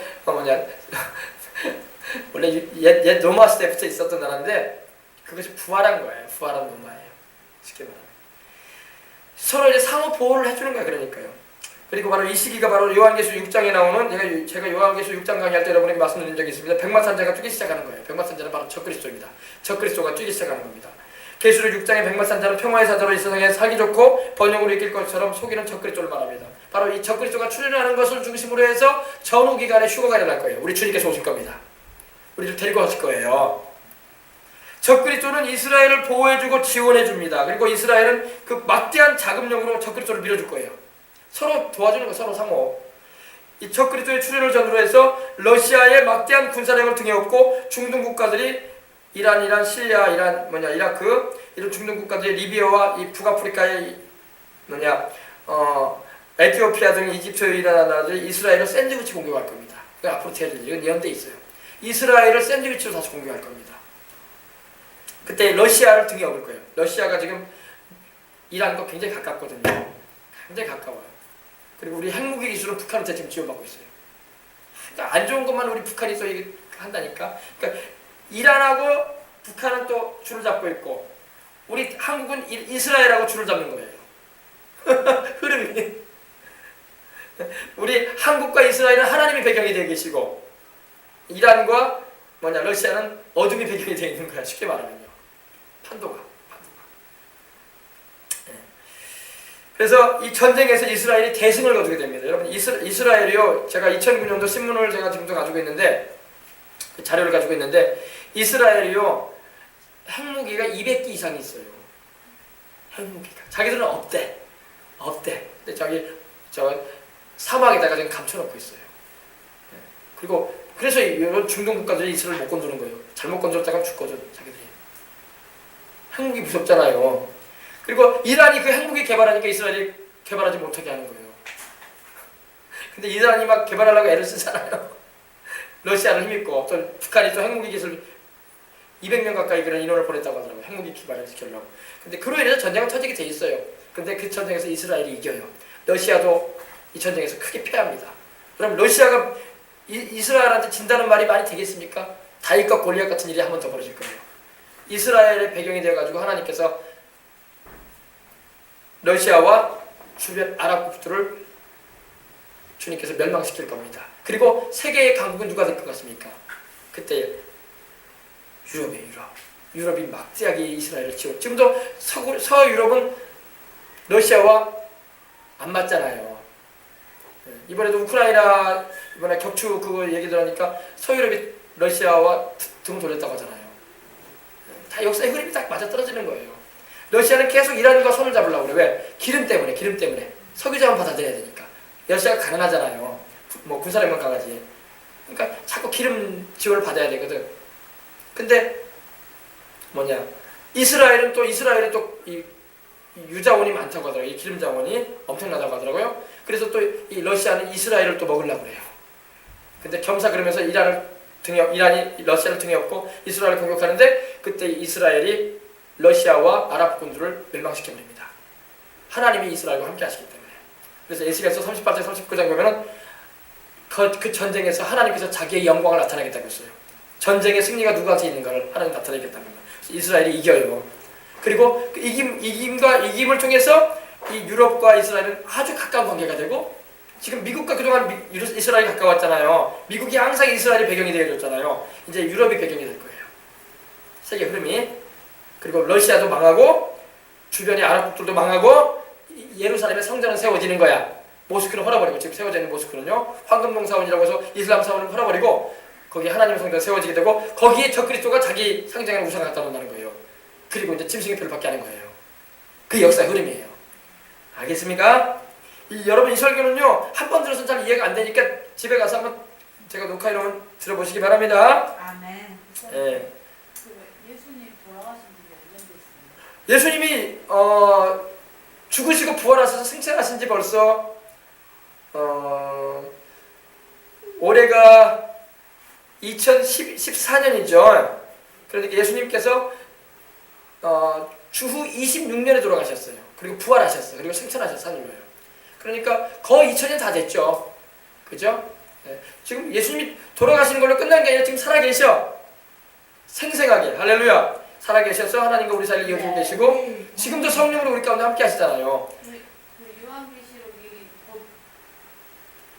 원래 옛 로마 시대부터 있었던 나라인데 그것이 부활한 거예요. 부활한 로마예요. 쉽게 말하면 서로 이제 상호 보호를 해주는 거예요. 그러니까요. 그리고 바로 이 시기가 바로 요한계시록 6장에 나오는 제가 요한계시록 6장 강의할 때 여러분에게 말씀드린 적이 있습니다. 백마산자가 뛰기 시작하는 거예요. 백마산자는 바로 적그리스도입니다. 적그리스도가 뛰기 시작하는 겁니다. 계시록 6장의 백마산자는 평화의 사자로 이 세상에 살기 좋고 번영으로 이길 것처럼 속이는 적그리스도를 말합니다. 바로 이 적그리스도가 출현하는 것을 중심으로 해서 전후 기간에 휴거가 일어날 거예요. 우리 주님께서 오실 겁니다. 우리를 데리고 오실 거예요. 적그리스도는 이스라엘을 보호해주고 지원해줍니다. 그리고 이스라엘은 그 막대한 자금력으로 적그리스도를 밀어줄 거예요. 서로 도와주는 거, 서로 상호. 이 적그리스도의 출현을 전후로 해서 러시아의 막대한 군사력을 등에 업고 중동 국가들이 이란, 시리아, 이라크 이런 중동 국가들이 리비아와 이 북아프리카의 에티오피아 등 이집트 이런 나라들이 이스라엘을 샌드위치 공격할 겁니다. 그러니까 앞으로 대를 이건 예언돼 있어요. 이스라엘을 샌드위치로 다시 공격할 겁니다. 그때 러시아를 등에 업을 거예요. 러시아가 지금 이란과 굉장히 가깝거든요. 굉장히 가까워요. 그리고 우리 핵무기 기술은 북한한테 지금 지원받고 있어요. 그러니까 안 좋은 것만 우리 북한이 또 한다니까. 그러니까 이란하고 북한은 또 줄을 잡고 있고 우리 한국은 이스라엘하고 줄을 잡는 거예요. 흐름이. 우리 한국과 이스라엘은 하나님의 배경이 되어 계시고 이란과 러시아는 어둠이 배경이 되어 있는 거야. 쉽게 말하면요. 판도가. 네. 그래서 이 전쟁에서 이스라엘이 대승을 거두게 됩니다. 여러분 이스라엘이요. 제가 2009년도 신문을 제가 지금도 가지고 있는데 그 자료를 가지고 있는데 이스라엘이요. 핵무기가 200기 이상이 있어요. 핵무기가. 자기들은 없대. 근데 사막에다가 지금 감춰놓고 있어요. 네. 그리고 그래서 이런 중동 국가들이 이스라엘 못 건드는 거예요. 잘못 건드렸다가 죽거든, 자기들이. 핵무기 무섭잖아요. 그리고 이란이 그 핵무기 개발하니까 이스라엘이 개발하지 못하게 하는 거예요. 근데 이란이 막 개발하려고 애를 쓰잖아요. 러시아는 힘있고, 또 북한이 또 핵무기 기술 200명 가까이 그런 인원을 보냈다고 하더라고요. 핵무기 기반을 시키려고. 근데 그로 인해서 전쟁은 터지게 돼 있어요. 근데 그 전쟁에서 이스라엘이 이겨요. 러시아도 이 전쟁에서 크게 패합니다. 그럼 러시아가 이스라엘한테 진다는 말이 많이 되겠습니까? 다윗과 골리앗 같은 일이 한 번 더 벌어질 거예요. 이스라엘의 배경이 되어가지고 하나님께서 러시아와 주변 아랍 국들을 주님께서 멸망시킬 겁니다. 그리고 세계의 강국은 누가 될 것 같습니까? 그때 유럽이에요. 유럽이 막대하게 이스라엘을 치고 지금도 서유럽은 러시아와 안 맞잖아요. 이번에도 우크라이나 이번에 격추 그거 얘기 들으니까 서유럽이 러시아와 등 돌렸다고 하잖아요. 다 역사의 흐름이 딱 맞아떨어지는 거예요. 러시아는 계속 이란과 손을 잡으려고 그래. 왜? 기름 때문에. 석유 자원 받아들여야 되니까. 러시아가 가난하잖아요. 뭐 군사력만 강하지. 그러니까 자꾸 기름 지원을 받아야 되거든. 근데 이스라엘은 또 이 유자원이 많다고 하더라고요. 이 기름 자원이 엄청나다고 하더라고요. 그래서 또 이 러시아는 이스라엘을 또 먹으려고 그래요. 근데 겸사 그러면서 이란이 러시아를 등에 업고 이스라엘을 공격하는데 그때 이스라엘이 러시아와 아랍군들을 멸망시켜버립니다. 하나님이 이스라엘과 함께 하시기 때문에. 그래서 에스겔서 38장 39장 보면은 그 전쟁에서 하나님께서 자기의 영광을 나타내겠다고 했어요. 전쟁의 승리가 누구한테 있는가를 하나님 나타내겠다는 거예요. 이스라엘이 이겨요. 그리고 그 이김을 통해서 이 유럽과 이스라엘은 아주 가까운 관계가 되고 지금 미국과 그동안 이스라엘이 가까웠잖아요. 미국이 항상 이스라엘이 배경이 되어줬잖아요. 이제 유럽이 배경이 될 거예요. 세계 흐름이. 그리고 러시아도 망하고 주변의 아랍국들도 망하고 예루살렘에 성전은 세워지는 거야. 모스크는 헐어버리고 지금 세워져 있는 모스크는요. 황금동 사원이라고 해서 이슬람 사원을 헐어버리고 거기에 하나님의 성전이 세워지게 되고 거기에 적그리스도가 자기 상징하는 우상을 갖다 놓는다는 거예요. 그리고 이제 짐승의 표를 받게 하는 거예요. 그 역사의 흐름이에요. 알겠습니까? 여러분 이 설교는요 한 번 들어서 잘 이해가 안 되니까 집에 가서 한번 제가 녹화해놓은 들어보시기 바랍니다. 아멘. 예. 예수님 예수님이 죽으시고 부활하셔서 승천하신 지 벌써 올해가 2014년이죠. 그러니까 예수님께서 주후 26년에 돌아가셨어요. 그리고 부활하셨어요. 그리고 승천하셔서 하늘로요. 그러니까 거의 2000년 다 됐죠. 그죠? 네. 지금 예수님이 돌아가시는 걸로 끝난 게 아니라 지금 살아계셔. 생생하게. 할렐루야. 살아계셔서 하나님과 우리 사이를 이어주고 계시고 지금도 성령으로 우리 가운데 함께 하시잖아요. 그 요한계시록이 곧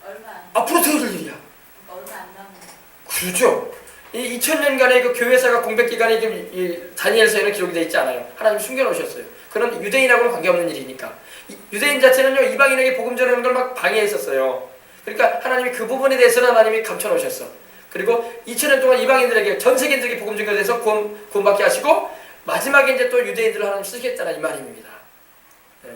얼마 안 앞으로 더 이룰 일이야. 얼마 안 남은. 그렇죠. 이 2000년간의 그 교회사가 공백 기간이 좀 이 다니엘서에는 기록이 되어 있지 않아요. 하나님 숨겨놓으셨어요. 그런 유대인하고는 관계없는 일이니까. 유대인 자체는요 이방인에게 복음 전하는 걸 막 방해했었어요. 그러니까 하나님이 그 부분에 대해서는 하나님이 감춰놓으셨어. 그리고 2000년 동안 이방인들에게 전 세계인들에게 복음 전가돼서 구원받게 하시고 마지막에 이제 또 유대인들을 하나님 쓰시겠다는 이 말입니다. 네.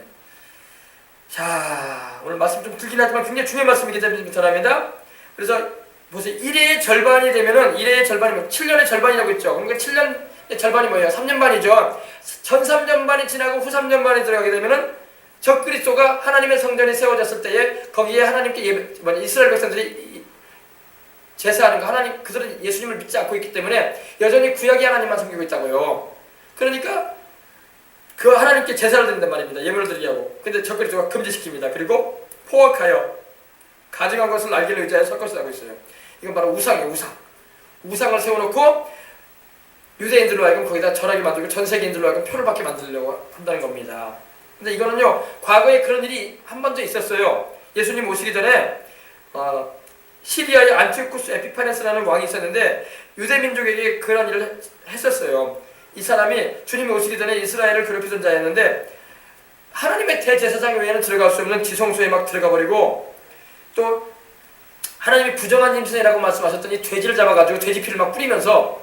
자 오늘 말씀 좀 길긴 하지만 굉장히 중요한 말씀이기 때문에 전합니다. 그래서 보세요. 1회의 절반이 되면은 1회의 절반이면 7년의 절반이라고 했죠. 그러니까 7년의 절반이 뭐예요? 3년 반이죠. 전 3년 반이 지나고 후 3년 반이 들어가게 되면은 적그리스도가 하나님의 성전에 세워졌을 때에 거기에 하나님께 이스라엘 백성들이 제사하는 거 하나님 그들은 예수님을 믿지 않고 있기 때문에 여전히 구약의 하나님만 섬기고 있다고요. 그러니까 그 하나님께 제사를 드린단 말입니다. 예물을 드리게 하고. 근데 적그리스도가 금지시킵니다. 그리고 포악하여 가증한 것을 날개를 의지하여 설 것을 하고 있어요. 이건 바로 우상이에요. 우상을 세워놓고 유대인들로 하여금 거기다 절하게 만들고 전 세계인들로 하여금 표를 받게 만들려고 한다는 겁니다. 근데 이거는요 과거에 그런 일이 한 번도 있었어요. 예수님 오시기 전에 시리아의 안티오쿠스 에피파네스라는 왕이 있었는데 유대민족에게 그런 일을 했었어요. 이 사람이 주님이 오시기 전에 이스라엘을 괴롭히던 자였는데 하나님의 대제사장 외에는 들어갈 수 없는 지성소에 막 들어가 버리고 또 하나님이 부정한 임신이라고 말씀하셨더니 돼지를 잡아가지고 돼지 피를 막 뿌리면서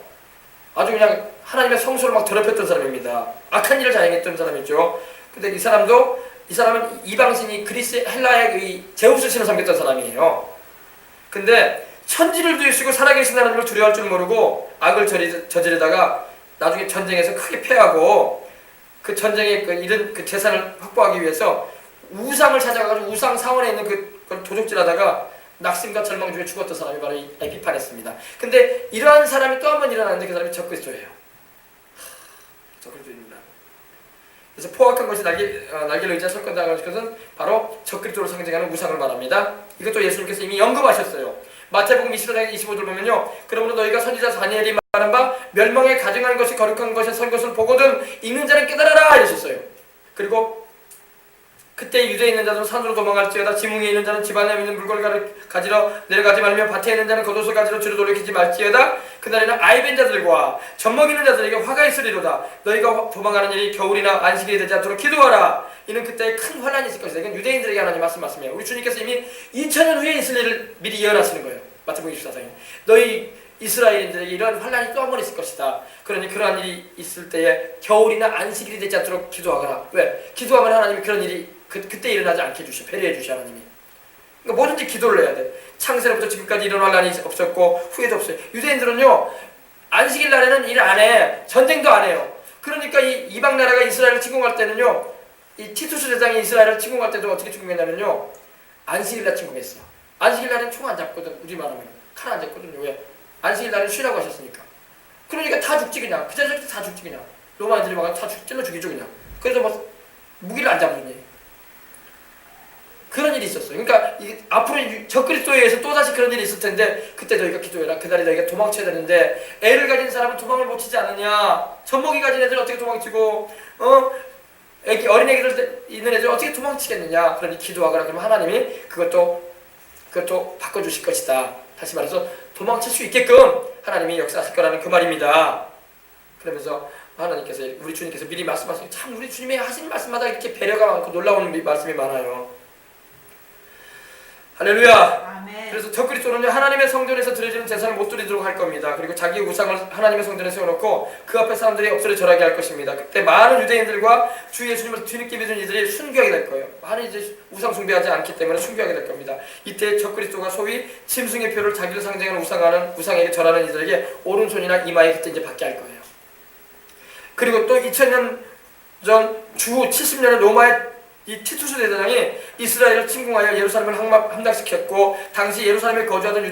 아주 그냥 하나님의 성소를 막 더럽혔던 사람입니다. 악한 일을 자행했던 사람이죠. 근데 이 사람은 이방신이 그리스 헬라의 이 제우스 신을 섬겼던 사람이에요. 근데 천지를 두시고 살아계신 하나님을 두려워할 줄 모르고 악을 저지르다가 나중에 전쟁에서 크게 패하고 그 전쟁에 이런 그 재산을 확보하기 위해서 우상을 찾아가지고 우상 사원에 있는 그걸 도적질하다가 낙심과 절망 중에 죽었던 사람이 바로 이 에피파네스입니다. 근데 이러한 사람이 또 한 번 일어나는데 그 사람이 적그리스도예요. 적그리스도입니다. 그래서 포악한 것이 날개를 의지해 설건당하는 것은 바로 적그리스도를 상징하는 우상을 말합니다. 이것도 예수님께서 이미 언급하셨어요. 마태복음 24장 25절 보면요. 그러므로 너희가 선지자 다니엘이 말한 바 멸망에 가증한 것이 거룩한 것에 선 것을 보거든 읽는 자는 깨달아라 이러셨어요. 그리고 그때 유대에 있는 자들은 산으로 도망갈지어다 지붕에 있는 자는 집 안에 있는 물건을 가지러 내려가지 말며 밭에 있는 자는 겉옷을 가지러 뒤로 돌이키지 말지어다. 그날에는 아이벤 자들과 젖먹이는 자들에게 화가 있으리로다. 너희가 도망가는 일이 겨울이나 안식일이 되지 않도록 기도하라. 이는 그때 큰 환란이 있을 것이다. 이건 유대인들에게 하나님 말씀이에요. 우리 주님께서 이미 2000년 후에 있을 일을 미리 예언하시는 거예요. 마태복음 24장에 너희 이스라엘인들에게 이런 환란이 또 한 번 있을 것이다. 그러니 그러한 일이 있을 때에 겨울이나 안식일이 되지 않도록 기도하거라. 왜? 기도하면 하나님이 그런 일이 그때 일어나지 않게 해주셔. 배려해 주셔 하나님이. 그러니까 뭐든지 기도를 해야 돼. 창세로부터 지금까지 이런 환란이 없었고 후에도 없어요. 유대인들은요 안식일 날에는 일 안 해. 전쟁도 안 해요. 그러니까 이 이방 나라가 이스라엘을 침공할 때는요 이 티투스 대장이 이스라엘을 침공할 때도 어떻게 침공했냐면요 안식일 날 침공했어. 안식일 날에는 총 안 잡거든. 우리 말하면 칼 안 잡거든요. 왜? 안식일 날은 쉬라고 하셨으니까. 그러니까 다 죽지 그냥. 그 자리에 다 죽지 그냥. 로마인들이 막 다 찔러 죽이죠 그냥. 그래서 뭐 무기를 안 잡으니. 그런 일이 있었어요. 그러니까 앞으로 적그리스도에 의해서 또다시 그런 일이 있을 텐데 그때 너희가 기도해라. 그날에 너희가 도망쳐야 되는데 애를 가진 사람은 도망을 못 치지 않느냐. 젖먹이 가진 애들 어떻게 도망치고 어린 애기들 있는 애들 어떻게 도망치겠느냐. 그러니 기도하거라. 그러면 하나님이 그것도 바꿔주실 것이다. 다시 말해서 도망칠 수 있게끔 하나님이 역사하실 거라는 그 말입니다. 그러면서 하나님께서 우리 주님께서 미리 말씀하시니 참 우리 주님이 하시는 말씀마다 이렇게 배려가 많고 놀라운 말씀이 많아요. 할렐루야. 아멘. 그래서 적그리스도는요 하나님의 성전에서 드려지는 제사를 못 드리도록 할 겁니다. 그리고 자기 우상을 하나님의 성전에 세워놓고 그 앞에 사람들이 엎드려 절하게 할 것입니다. 그때 많은 유대인들과 주 예수님을 뒤늦게 믿은 이들이 순교하게 될 거예요. 많은 이제 우상 숭배하지 않기 때문에 순교하게 될 겁니다. 이때 적그리스도가 소위 짐승의 표를 자기를 상징하는 우상에게 절하는 이들에게 오른손이나 이마에 그때 이제 받게 할 거예요. 그리고 또 2000년 주 70년의 로마의 이 티투스 대장이 이스라엘을 침공하여 예루살렘을 함락시켰고 당시 예루살렘에 거주하던